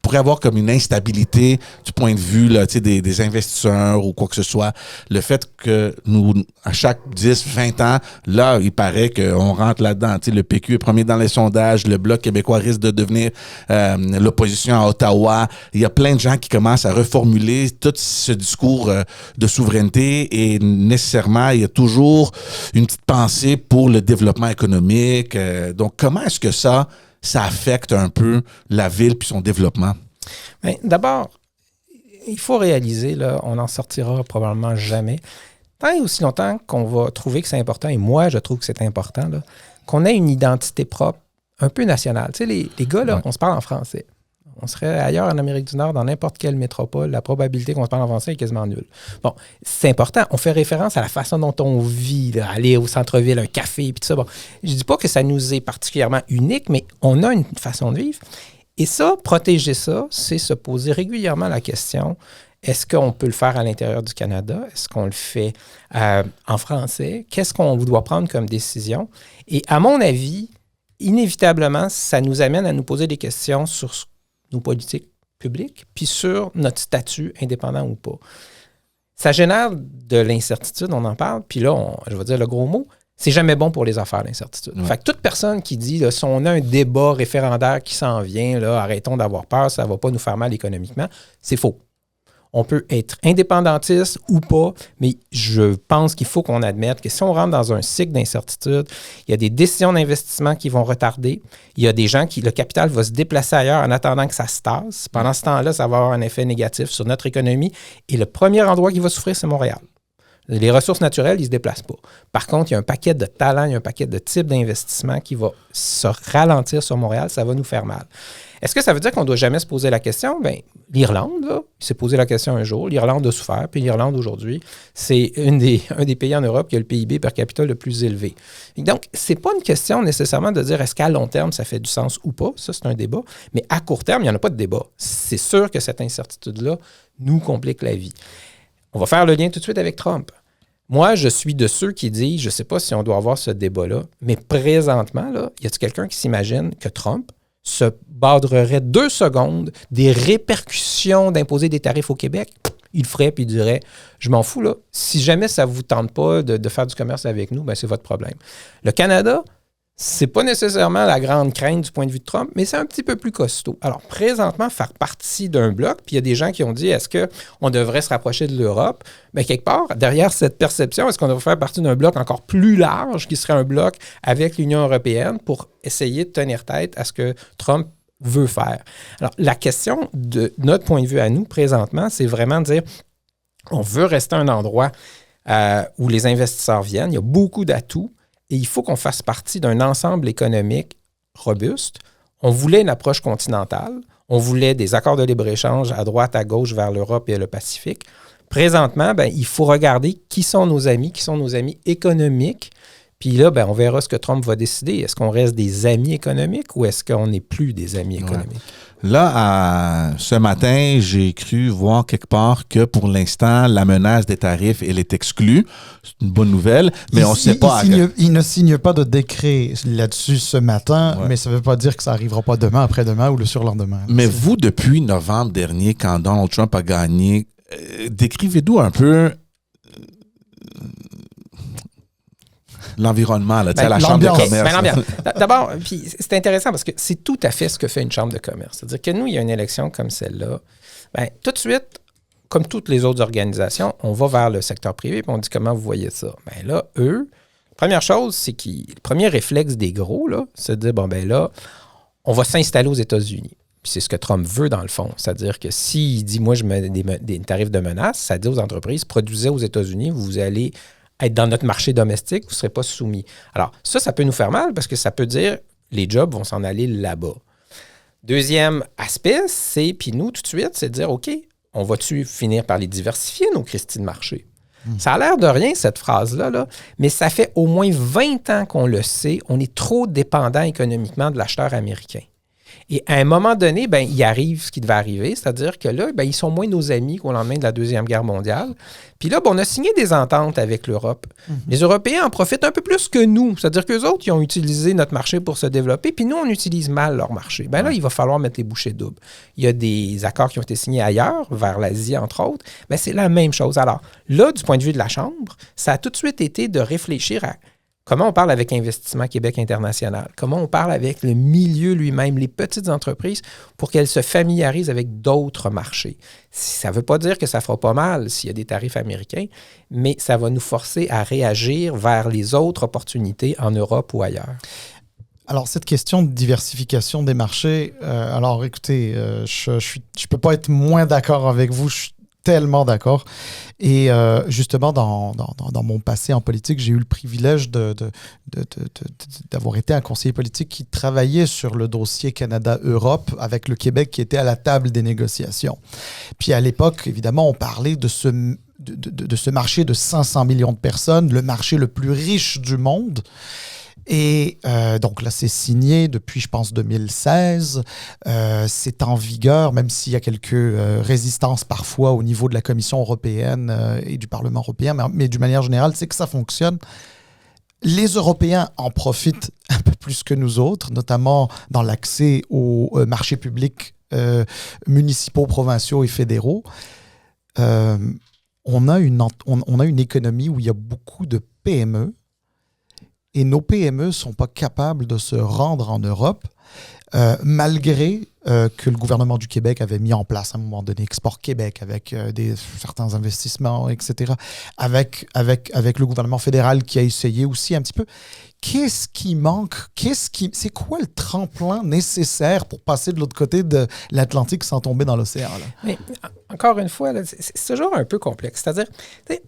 pourrait avoir comme une instabilité du point de vue là, des investisseurs ou quoi que ce soit. Le fait que nous, à chaque 10, 20 ans, là, il paraît qu'on rentre là-dedans. Le PQ est premier dans les sondages, le Bloc québécois risque de devenir l'opposition à Ottawa. Il y a plein de gens qui commencent à reformuler tout ce discours de souveraineté et nécessairement, il y a toujours une petite pensée pour le développement économique. Donc, comment est-ce que ça affecte un peu la ville puis son développement? Bien, d'abord, il faut réaliser, là, on n'en sortira probablement jamais. Tant et aussi longtemps qu'on va trouver que c'est important, et moi, je trouve que c'est important, là, qu'on ait une identité propre, un peu nationale. Tu sais, les gars, là, on se parle en français. On serait ailleurs en Amérique du Nord, dans n'importe quelle métropole, la probabilité qu'on se parle en français est quasiment nulle. Bon, c'est important. On fait référence à la façon dont on vit, là, aller au centre-ville, un café, puis tout ça. Bon, je ne dis pas que ça nous est particulièrement unique, mais on a une façon de vivre. Et ça, protéger ça, c'est se poser régulièrement la question, est-ce qu'on peut le faire à l'intérieur du Canada? Est-ce qu'on le fait en français? Qu'est-ce qu'on doit prendre comme décision? Et à mon avis, inévitablement, ça nous amène à nous poser des questions sur nos politiques publiques, puis sur notre statut indépendant ou pas. Ça génère de l'incertitude, on en parle, puis là, je vais dire le gros mot, c'est jamais bon pour les affaires, l'incertitude. Fait que toute personne qui dit, là, si on a un débat référendaire qui s'en vient, là, arrêtons d'avoir peur, ça ne va pas nous faire mal économiquement, c'est faux. On peut être indépendantiste ou pas, mais je pense qu'il faut qu'on admette que si on rentre dans un cycle d'incertitude, il y a des décisions d'investissement qui vont retarder. Il y a des gens le capital va se déplacer ailleurs en attendant que ça se tasse. Pendant ce temps-là, ça va avoir un effet négatif sur notre économie. Et le premier endroit qui va souffrir, c'est Montréal. Les ressources naturelles, ils ne se déplacent pas. Par contre, il y a un paquet de talents, il y a un paquet de types d'investissements qui va se ralentir sur Montréal. Ça va nous faire mal. Est-ce que ça veut dire qu'on ne doit jamais se poser la question? Bien, l'Irlande, là, il s'est posé la question un jour. L'Irlande a souffert. Puis l'Irlande, aujourd'hui, c'est un des pays en Europe qui a le PIB per capita le plus élevé. Et donc, ce n'est pas une question nécessairement de dire est-ce qu'à long terme, ça fait du sens ou pas. Ça, c'est un débat. Mais à court terme, il n'y en a pas de débat. C'est sûr que cette incertitude-là nous complique la vie. On va faire le lien tout de suite avec Trump. Moi, je suis de ceux qui disent, je ne sais pas si on doit avoir ce débat-là, mais présentement, là, y a-t-il quelqu'un qui s'imagine que Trump se badrerait 2 secondes des répercussions d'imposer des tarifs au Québec? Il le ferait puis il dirait « Je m'en fous, là. Si jamais ça ne vous tente pas de faire du commerce avec nous, ben c'est votre problème. » Le Canada, c'est pas nécessairement la grande crainte du point de vue de Trump, mais c'est un petit peu plus costaud. Alors, présentement, faire partie d'un bloc, puis il y a des gens qui ont dit, est-ce qu'on devrait se rapprocher de l'Europe? Bien, quelque part, derrière cette perception, est-ce qu'on devrait faire partie d'un bloc encore plus large, qui serait un bloc avec l'Union européenne pour essayer de tenir tête à ce que Trump veut faire? Alors, la question de notre point de vue à nous, présentement, c'est vraiment de dire, on veut rester un endroit où les investisseurs viennent, il y a beaucoup d'atouts, et il faut qu'on fasse partie d'un ensemble économique robuste. On voulait une approche continentale. On voulait des accords de libre-échange à droite, à gauche, vers l'Europe et le Pacifique. Présentement, ben, il faut regarder qui sont nos amis économiques. Puis là, ben, on verra ce que Trump va décider. Est-ce qu'on reste des amis économiques ou est-ce qu'on n'est plus des amis économiques? Ouais. Là, ce matin, j'ai cru voir quelque part que pour l'instant, la menace des tarifs, elle est exclue. C'est une bonne nouvelle, mais on ne sait pas. Il ne signe pas de décret là-dessus ce matin, mais ça ne veut pas dire que ça n'arrivera pas demain, après-demain ou le surlendemain. Mais vous, depuis novembre dernier, quand Donald Trump a gagné, décrivez-nous un peu l'environnement, là, à la Chambre de commerce. D'abord, puis c'est intéressant parce que c'est tout à fait ce que fait une Chambre de commerce. C'est-à-dire que nous, il y a une élection comme celle-là, bien, tout de suite, comme toutes les autres organisations, on va vers le secteur privé et on dit comment vous voyez ça. Bien là, eux, première chose, c'est que le premier réflexe des gros, là, c'est de dire, bon, ben là, on va s'installer aux États-Unis. Puis c'est ce que Trump veut dans le fond. C'est-à-dire que s'il dit, moi, je mets des tarifs de menace, ça dit aux entreprises, produisez aux États-Unis, vous allez être dans notre marché domestique, vous ne serez pas soumis. Alors, ça peut nous faire mal parce que ça peut dire les jobs vont s'en aller là-bas. Deuxième aspect, c'est, puis nous, tout de suite, c'est de dire, OK, on va-tu finir par les diversifier, nos Christie de marché? Ça a l'air de rien, cette phrase-là, là, mais ça fait au moins 20 ans qu'on le sait, on est trop dépendant économiquement de l'acheteur américain. Et à un moment donné, ben, il arrive ce qui devait arriver, c'est-à-dire que là, ben, ils sont moins nos amis qu'au lendemain de la Deuxième Guerre mondiale. Puis là, ben, on a signé des ententes avec l'Europe. Les Européens en profitent un peu plus que nous, c'est-à-dire qu'eux autres, ils ont utilisé notre marché pour se développer, puis nous, on utilise mal leur marché. Ben là, il va falloir mettre les bouchées doubles. Il y a des accords qui ont été signés ailleurs, vers l'Asie, entre autres. Ben, c'est la même chose. Alors, là, du point de vue de la Chambre, ça a tout de suite été de réfléchir à comment on parle avec Investissement Québec International? Comment on parle avec le milieu lui-même, les petites entreprises, pour qu'elles se familiarisent avec d'autres marchés? Ça ne veut pas dire que ça ne fera pas mal s'il y a des tarifs américains, mais ça va nous forcer à réagir vers les autres opportunités en Europe ou ailleurs. Alors, cette question de diversification des marchés, alors écoutez, je peux pas être moins d'accord avec vous, je suis tellement d'accord. Et justement, dans mon passé en politique, j'ai eu le privilège d'avoir été un conseiller politique qui travaillait sur le dossier Canada-Europe avec le Québec qui était à la table des négociations. Puis à l'époque, évidemment, on parlait de ce marché de 500 millions de personnes, le marché le plus riche du monde. Et donc là, c'est signé depuis, je pense, 2016. C'est en vigueur, même s'il y a quelques résistances parfois au niveau de la Commission européenne et du Parlement européen, mais d'une manière générale, c'est que ça fonctionne. Les Européens en profitent un peu plus que nous autres, notamment dans l'accès aux marchés publics municipaux, provinciaux et fédéraux. On a une économie où il y a beaucoup de PME. Et nos PME ne sont pas capables de se rendre en Europe malgré que le gouvernement du Québec avait mis en place à un moment donné Export Québec avec certains investissements, etc., avec le gouvernement fédéral qui a essayé aussi un petit peu. Qu'est-ce qui manque? C'est quoi le tremplin nécessaire pour passer de l'autre côté de l'Atlantique sans tomber dans l'océan? Là? Mais encore une fois, là, c'est toujours un peu complexe. C'est-à-dire,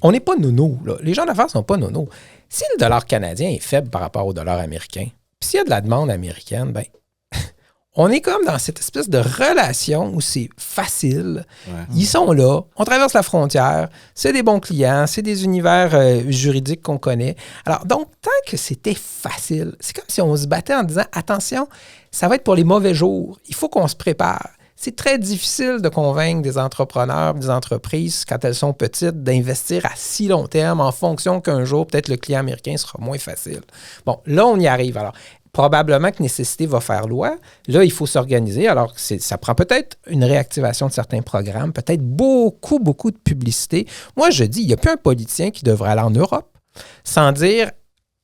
on n'est pas nono. Là. Les gens d'affaires ne sont pas nono. Si le dollar canadien est faible par rapport au dollar américain, puis s'il y a de la demande américaine, ben on est comme dans cette espèce de relation où c'est facile. Ouais. Ils sont là, on traverse la frontière, c'est des bons clients, c'est des univers juridiques qu'on connaît. Alors, donc, tant que c'était facile, c'est comme si on se battait en disant « Attention, ça va être pour les mauvais jours, il faut qu'on se prépare ». C'est très difficile de convaincre des entrepreneurs, des entreprises, quand elles sont petites, d'investir à si long terme en fonction qu'un jour, peut-être le client américain sera moins facile. Bon, là, on y arrive. Alors, probablement que nécessité va faire loi. Là, il faut s'organiser. Alors, ça prend peut-être une réactivation de certains programmes, peut-être beaucoup de publicité. Moi, je dis, il n'y a plus un politicien qui devrait aller en Europe sans dire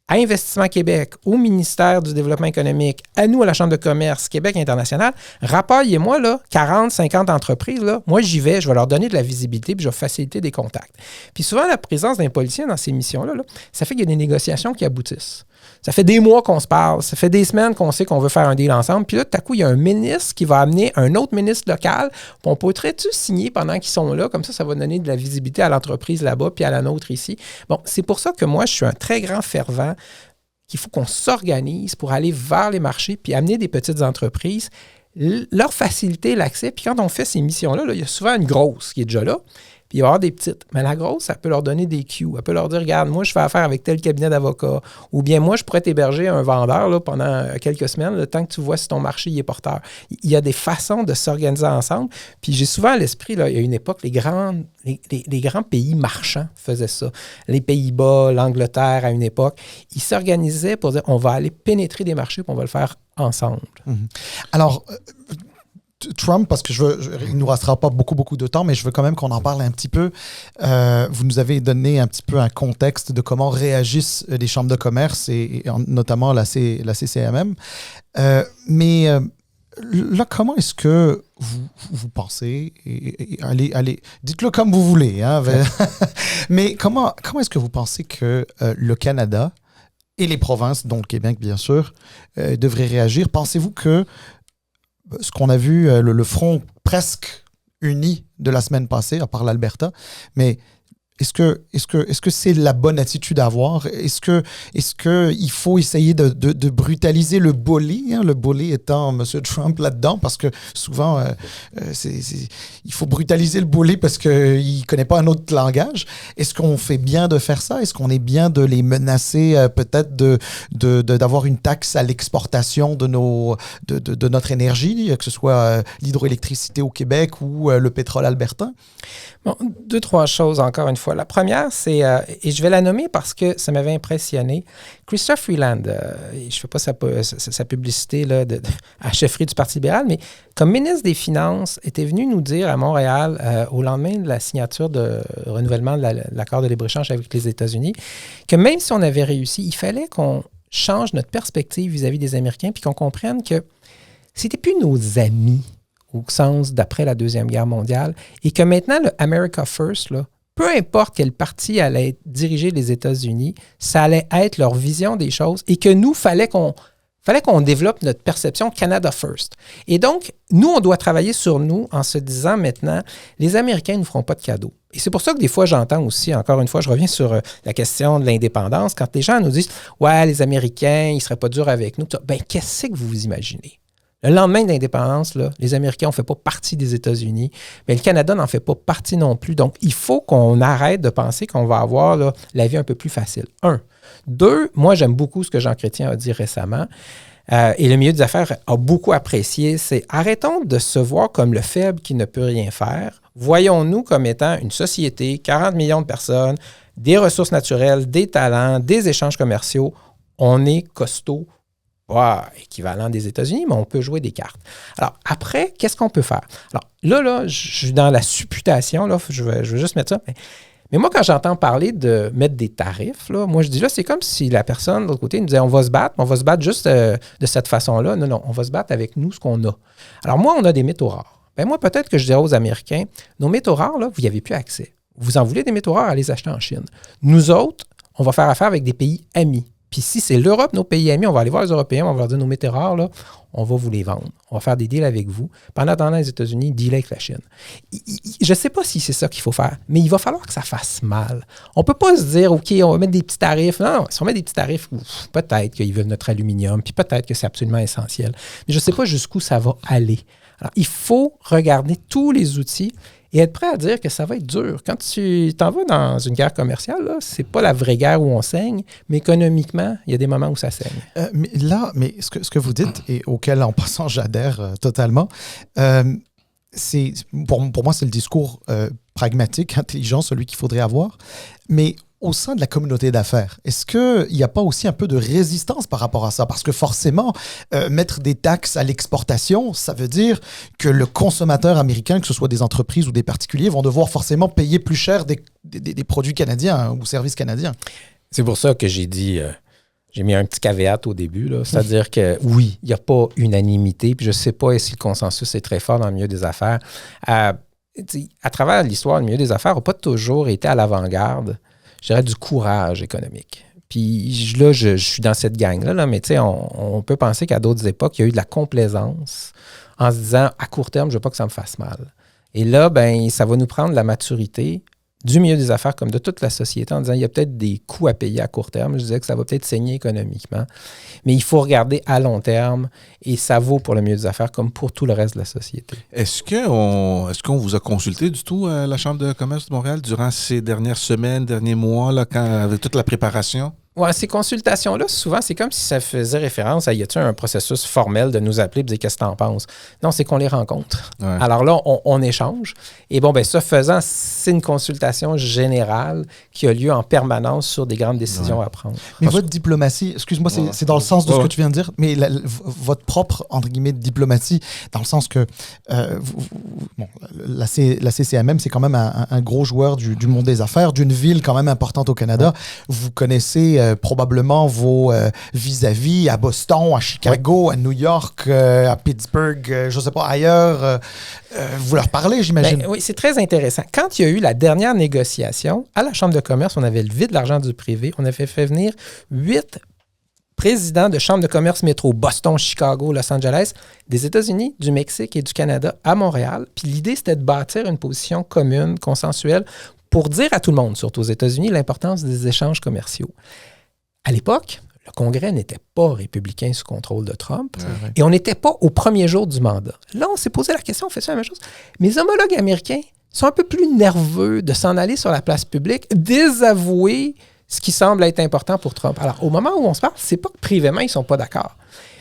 à Investissement Québec, au ministère du Développement économique, à nous, à la Chambre de commerce Québec International, rapportez-moi là, 40, 50 entreprises. Là, moi, j'y vais, je vais leur donner de la visibilité puis je vais faciliter des contacts. Puis souvent, la présence d'un politicien dans ces missions-là, ça fait qu'il y a des négociations qui aboutissent. Ça fait des mois qu'on se parle, ça fait des semaines qu'on sait qu'on veut faire un deal ensemble. Puis là, tout à coup, il y a un ministre qui va amener un autre ministre local. Puis on pourrait-tu signer pendant qu'ils sont là? Comme ça va donner de la visibilité à l'entreprise là-bas puis à la nôtre ici. Bon, c'est pour ça que moi, je suis un très grand fervent qu'il faut qu'on s'organise pour aller vers les marchés puis amener des petites entreprises, leur faciliter l'accès. Puis quand on fait ces missions-là, il y a souvent une grosse qui est déjà là. Puis il va y avoir des petites. Mais la grosse, ça peut leur donner des cues. Elle peut leur dire, regarde, moi, je fais affaire avec tel cabinet d'avocats. Ou bien moi, je pourrais t'héberger un vendeur là, pendant quelques semaines, le temps que tu vois si ton marché y est porteur. Il y a des façons de s'organiser ensemble. Puis j'ai souvent à l'esprit, là, il y a une époque, les grands pays marchands faisaient ça. Les Pays-Bas, l'Angleterre, à une époque, ils s'organisaient pour dire, on va aller pénétrer des marchés puis on va le faire ensemble. Mm-hmm. Alors, Trump, parce que il ne nous restera pas beaucoup de temps, mais je veux quand même qu'on en parle un petit peu. Vous nous avez donné un petit peu un contexte de comment réagissent les chambres de commerce et notamment la CCMM. Mais là, comment est-ce que vous pensez, et allez, dites-le comme vous voulez, hein, mais comment est-ce que vous pensez que le Canada et les provinces, dont le Québec bien sûr, devraient réagir? Pensez-vous que ce qu'on a vu, le front presque uni de la semaine passée, à part l'Alberta, mais est-ce que c'est la bonne attitude à avoir? Est-ce que il faut essayer de brutaliser le bully, hein, le bully étant M. Trump là-dedans, parce que souvent, il faut brutaliser le bully parce qu'il ne connaît pas un autre langage. Est-ce qu'on fait bien de faire ça? Est-ce qu'on est bien de les menacer peut-être d'avoir une taxe à l'exportation de notre énergie, que ce soit l'hydroélectricité au Québec ou le pétrole albertain? Bon, 2-3 choses encore une fois. La première, c'est, et je vais la nommer parce que ça m'avait impressionné, Chrystia Freeland, je ne fais pas sa publicité là, à la chefferie du Parti libéral, mais comme ministre des Finances, était venu nous dire à Montréal, au lendemain de la signature de renouvellement de l'accord de libre-échange avec les États-Unis, que même si on avait réussi, il fallait qu'on change notre perspective vis-à-vis des Américains puis qu'on comprenne que c'était plus nos amis au sens d'après la Deuxième Guerre mondiale, et que maintenant, le America First, là, peu importe quel parti allait diriger les États-Unis, ça allait être leur vision des choses, et que nous, fallait qu'on développe notre perception Canada First. Et donc, nous, on doit travailler sur nous en se disant maintenant, les Américains ne nous feront pas de cadeaux. Et c'est pour ça que des fois, j'entends aussi, encore une fois, je reviens sur la question de l'indépendance, quand les gens nous disent « Ouais, les Américains, ils ne seraient pas durs avec nous. » Ben, qu'est-ce que vous vous imaginez? Le lendemain de l'indépendance, là, les Américains n'en fait pas partie des États-Unis, mais le Canada n'en fait pas partie non plus. Donc, il faut qu'on arrête de penser qu'on va avoir là, la vie un peu plus facile. 1. 2, moi, j'aime beaucoup ce que Jean Chrétien a dit récemment, et le milieu des affaires a beaucoup apprécié, c'est arrêtons de se voir comme le faible qui ne peut rien faire. Voyons-nous comme étant une société, 40 millions de personnes, des ressources naturelles, des talents, des échanges commerciaux. On est costaud. Équivalent des États-Unis, mais on peut jouer des cartes. Alors, après, qu'est-ce qu'on peut faire? Alors, là, je suis dans la supputation, là, je veux juste mettre ça. Mais moi, quand j'entends parler de mettre des tarifs, là, moi, je dis là, c'est comme si la personne de l'autre côté nous disait on va se battre juste de cette façon-là. Non, on va se battre avec nous, ce qu'on a. Alors, moi, on a des métaux rares. Ben moi, peut-être que je dirais aux Américains, nos métaux rares, là, vous n'y avez plus accès. Vous en voulez des métaux rares, allez les acheter en Chine. Nous autres, on va faire affaire avec des pays amis. Puis si c'est l'Europe, nos pays amis, on va aller voir les Européens, on va leur dire nos métaux rares, là, on va vous les vendre. On va faire des deals avec vous. Pendant attendant, les États-Unis deal avec la Chine. Je ne sais pas si c'est ça qu'il faut faire, mais il va falloir que ça fasse mal. On ne peut pas se dire, OK, on va mettre des petits tarifs. Non, si on met des petits tarifs, peut-être qu'ils veulent notre aluminium, puis peut-être que c'est absolument essentiel. Mais je ne sais pas jusqu'où ça va aller. Alors, il faut regarder tous les outils et être prêt à dire que ça va être dur. Quand tu t'en vas dans une guerre commerciale, là, c'est pas la vraie guerre où on saigne, mais économiquement, il y a des moments où ça saigne. Mais ce que vous dites, et auquel en passant j'adhère totalement, c'est pour moi, c'est le discours pragmatique, intelligent, celui qu'il faudrait avoir. Mais au sein de la communauté d'affaires, est-ce qu'il n'y a pas aussi un peu de résistance par rapport à ça? Parce que forcément, mettre des taxes à l'exportation, ça veut dire que le consommateur américain, que ce soit des entreprises ou des particuliers, vont devoir forcément payer plus cher des produits canadiens ou services canadiens. C'est pour ça que j'ai dit... J'ai mis un petit caveat au début, là. C'est-à-dire que oui, il n'y a pas unanimité, puis je ne sais pas si le consensus est très fort dans le milieu des affaires. À travers l'histoire, le milieu des affaires n'a pas toujours été à l'avant-garde, je dirais, du courage économique. Puis là, je suis dans cette gang-là, là, mais on peut penser qu'à d'autres époques, il y a eu de la complaisance en se disant, à court terme, je ne veux pas que ça me fasse mal. Et là, ben, ça va nous prendre la maturité du milieu des affaires comme de toute la société en disant il y a peut-être des coûts à payer à court terme. Je disais que ça va peut-être saigner économiquement, mais il faut regarder à long terme et ça vaut pour le milieu des affaires comme pour tout le reste de la société. Est-ce qu'on vous a consulté du tout à la Chambre de commerce de Montréal durant ces dernières semaines, derniers mois, là, avec toute la préparation? Oui, ces consultations-là, souvent, c'est comme si ça faisait référence à y a-t-il un processus formel de nous appeler et de dire qu'est-ce que tu en penses. Non, c'est qu'on les rencontre. Ouais. Alors là, on échange. Et bon, ben ça faisant, c'est une consultation générale qui a lieu en permanence sur des grandes décisions à prendre. Mais votre diplomatie, excuse-moi, c'est dans le sens de ce que tu viens de dire, mais votre propre, entre guillemets, diplomatie, dans le sens que la CCMM, c'est quand même un gros joueur du monde des affaires, d'une ville quand même importante au Canada. Ouais. Vous connaissez probablement vos vis-à-vis à Boston, à Chicago, à New York, à Pittsburgh, je ne sais pas, ailleurs. Vous leur parlez, j'imagine. Ben, oui, c'est très intéressant. Quand il y a eu la dernière négociation, à la Chambre de commerce, on avait levé de l'argent du privé. On avait fait venir 8 présidents de chambres de commerce métro, Boston, Chicago, Los Angeles, des États-Unis, du Mexique et du Canada à Montréal. Puis l'idée, c'était de bâtir une position commune, consensuelle, pour dire à tout le monde, surtout aux États-Unis, l'importance des échanges commerciaux. À l'époque, le Congrès n'était pas républicain sous contrôle de Trump et on n'était pas au premier jour du mandat. Là, on s'est posé la question, on fait ça la même chose. Mes homologues américains sont un peu plus nerveux de s'en aller sur la place publique, désavouer ce qui semble être important pour Trump. Alors, au moment où on se parle, c'est pas que privément, ils ne sont pas d'accord.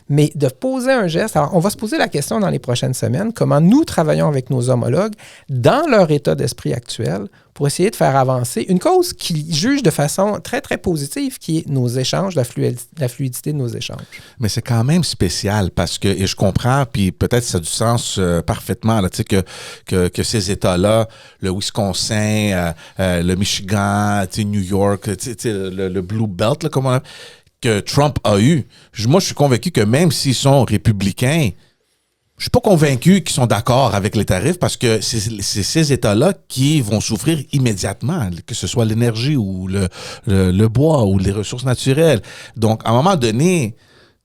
Mais de poser un geste, alors on va se poser la question dans les prochaines semaines, comment nous travaillons avec nos homologues dans leur état d'esprit actuel pour essayer de faire avancer une cause qu'ils jugent de façon très, très positive, qui est nos échanges, la fluidité de nos échanges. Mais c'est quand même spécial parce que, et je comprends, puis peut-être ça a du sens parfaitement, là, tu sais, que ces États-là, le Wisconsin, le Michigan, tu sais, New York, tu sais, le Blue Belt, là, comme on a, que Trump a eu. Moi, je suis convaincu que même s'ils sont républicains, je suis pas convaincu qu'ils sont d'accord avec les tarifs parce que c'est ces États-là qui vont souffrir immédiatement, que ce soit l'énergie ou le bois ou les ressources naturelles. Donc, à un moment donné,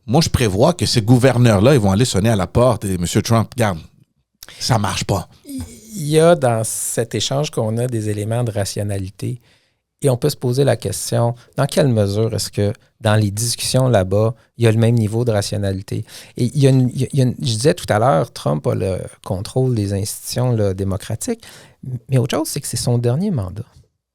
moi, je prévois que ces gouverneurs-là, ils vont aller sonner à la porte et M. Trump, regarde, ça marche pas. Il y a dans cet échange qu'on a des éléments de rationalité. Et on peut se poser la question, dans quelle mesure est-ce que dans les discussions là-bas, il y a le même niveau de rationalité? Et je disais tout à l'heure, Trump a le contrôle des institutions là, démocratiques, mais autre chose, c'est que c'est son dernier mandat,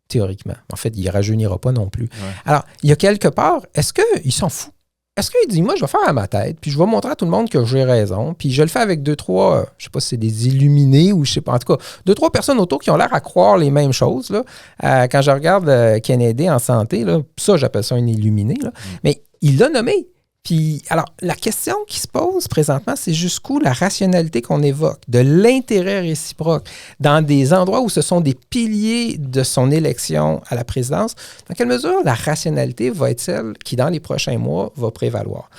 théoriquement. En fait, il ne rajeunira pas non plus. Ouais. Alors, il y a quelque part, est-ce qu'il s'en fout? Est-ce qu'il dit, moi, je vais faire à ma tête, puis je vais montrer à tout le monde que j'ai raison, puis je le fais avec 2-3, je sais pas si c'est des illuminés ou je sais pas, en tout cas, 2-3 personnes autour qui ont l'air à croire les mêmes choses. Là. Quand je regarde Kennedy en santé, là, ça, j'appelle ça un illuminé. Là. Mais il l'a nommé. Puis, alors, la question qui se pose présentement, c'est jusqu'où la rationalité qu'on évoque, de l'intérêt réciproque, dans des endroits où ce sont des piliers de son élection à la présidence, dans quelle mesure la rationalité va être celle qui, dans les prochains mois, va prévaloir.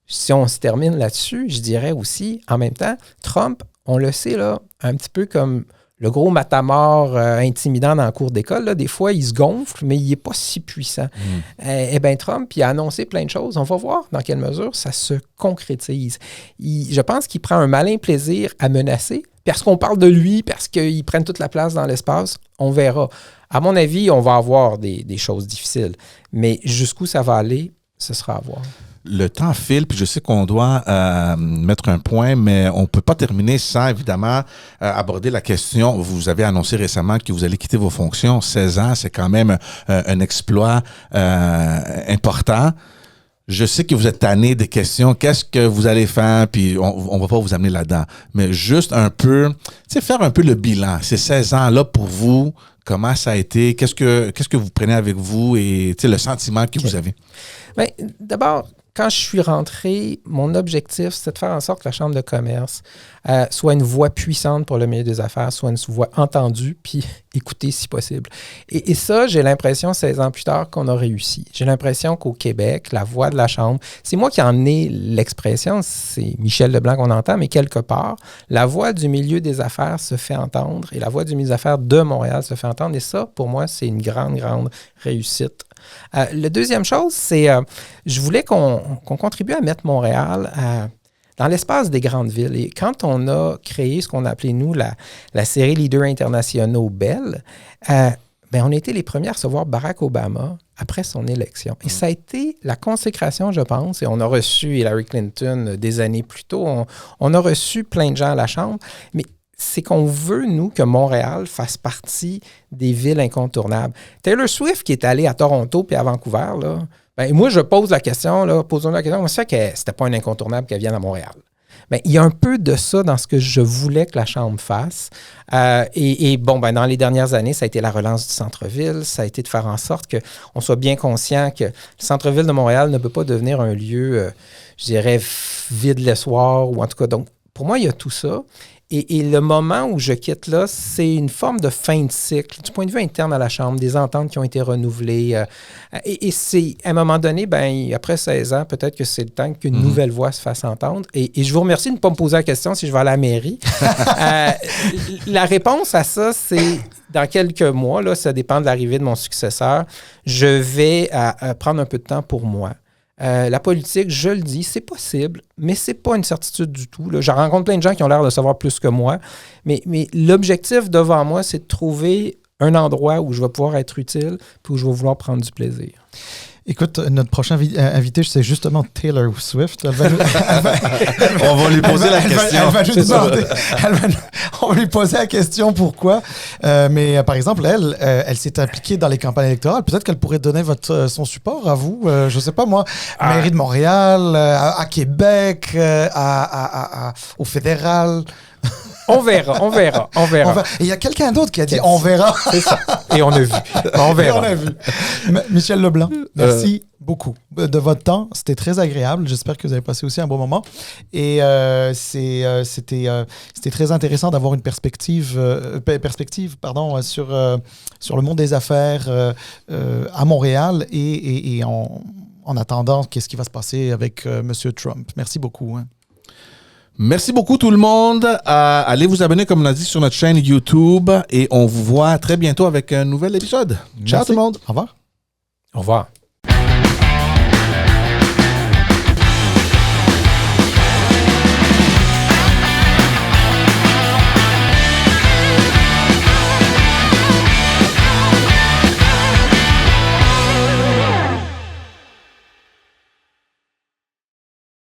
Si on se termine là-dessus, je dirais aussi, en même temps, Trump, on le sait, là, un petit peu comme le gros matamor intimidant dans la cour d'école, là, des fois, il se gonfle, mais il n'est pas si puissant. Eh bien, Trump, il a annoncé plein de choses. On va voir dans quelle mesure ça se concrétise. Je pense qu'il prend un malin plaisir à menacer, parce qu'on parle de lui, parce qu'il prenne toute la place dans l'espace. On verra. À mon avis, on va avoir des choses difficiles. Mais jusqu'où ça va aller, ce sera à voir. Le temps file, puis je sais qu'on doit mettre un point, mais on ne peut pas terminer sans, évidemment, aborder la question. Vous avez annoncé récemment que vous allez quitter vos fonctions. 16 ans, c'est quand même un exploit important. Je sais que vous êtes tanné des questions. Qu'est-ce que vous allez faire? Puis on va pas vous amener là-dedans. Mais juste un peu, tu sais, faire un peu le bilan. Ces 16 ans-là pour vous, comment ça a été? Qu'est-ce que vous prenez avec vous et le sentiment que vous avez? Bien, d'abord, quand je suis rentré, mon objectif, c'était de faire en sorte que la Chambre de commerce soit une voix puissante pour le milieu des affaires, soit une voix entendue, puis écoutée si possible. Et ça, j'ai l'impression, 16 ans plus tard, qu'on a réussi. J'ai l'impression qu'au Québec, la voix de la Chambre, c'est moi qui en ai l'expression, c'est Michel Leblanc qu'on entend, mais quelque part, la voix du milieu des affaires se fait entendre et la voix du milieu des affaires de Montréal se fait entendre. Et ça, pour moi, c'est une grande, grande réussite. La deuxième chose, c'est je voulais qu'on contribue à mettre Montréal dans l'espace des grandes villes. Et quand on a créé ce qu'on appelait, nous, la série Leaders internationaux Bell, on a été les premiers à recevoir Barack Obama après son élection. Et ça a été la consécration, je pense, et on a reçu Hillary Clinton des années plus tôt, on a reçu plein de gens à la Chambre, mais c'est qu'on veut, nous, que Montréal fasse partie des villes incontournables. Taylor Swift, qui est allée à Toronto puis à Vancouver, là, moi, je pose la question, posons la question, c'est que c'était pas un incontournable qu'elle vienne à Montréal. Il y a un peu de ça dans ce que je voulais que la Chambre fasse. Dans les dernières années, ça a été la relance du centre-ville, ça a été de faire en sorte qu'on soit bien conscient que le centre-ville de Montréal ne peut pas devenir un lieu, je dirais, vide le soir, ou en tout cas, donc, pour moi, il y a tout ça. Et le moment où je quitte là, c'est une forme de fin de cycle, du point de vue interne à la Chambre, des ententes qui ont été renouvelées. Et c'est, à un moment donné, après 16 ans, peut-être que c'est le temps qu'une nouvelle voix se fasse entendre. Et je vous remercie de ne pas me poser la question si je vais à la mairie. La réponse à ça, c'est dans quelques mois, là, ça dépend de l'arrivée de mon successeur, je vais prendre un peu de temps pour moi. La politique, je le dis, c'est possible, mais c'est pas une certitude du tout. Là. Je rencontre plein de gens qui ont l'air de savoir plus que moi, mais l'objectif devant moi, c'est de trouver un endroit où je vais pouvoir être utile puis où je vais vouloir prendre du plaisir. Écoute, notre prochain invité, c'est justement Taylor Swift. On va lui poser la question. On va lui poser la question pourquoi. Mais par exemple, elle s'est impliquée dans les campagnes électorales. Peut-être qu'elle pourrait donner son support à vous. Je ne sais pas moi, mairie de Montréal, à Québec, au fédéral. On verra. Et il y a quelqu'un d'autre qui a dit on verra. C'est ça. Et on a vu. On verra. Michel Leblanc, merci beaucoup de votre temps. C'était très agréable. J'espère que vous avez passé aussi un bon moment. Et c'était très intéressant d'avoir une perspective sur le monde des affaires à Montréal et en attendant qu'est-ce qui va se passer avec M. Trump. Merci beaucoup. Merci beaucoup tout le monde. Allez vous abonner, comme on a dit, sur notre chaîne YouTube et on vous voit très bientôt avec un nouvel épisode. Ciao tout le monde. Au revoir. Au revoir.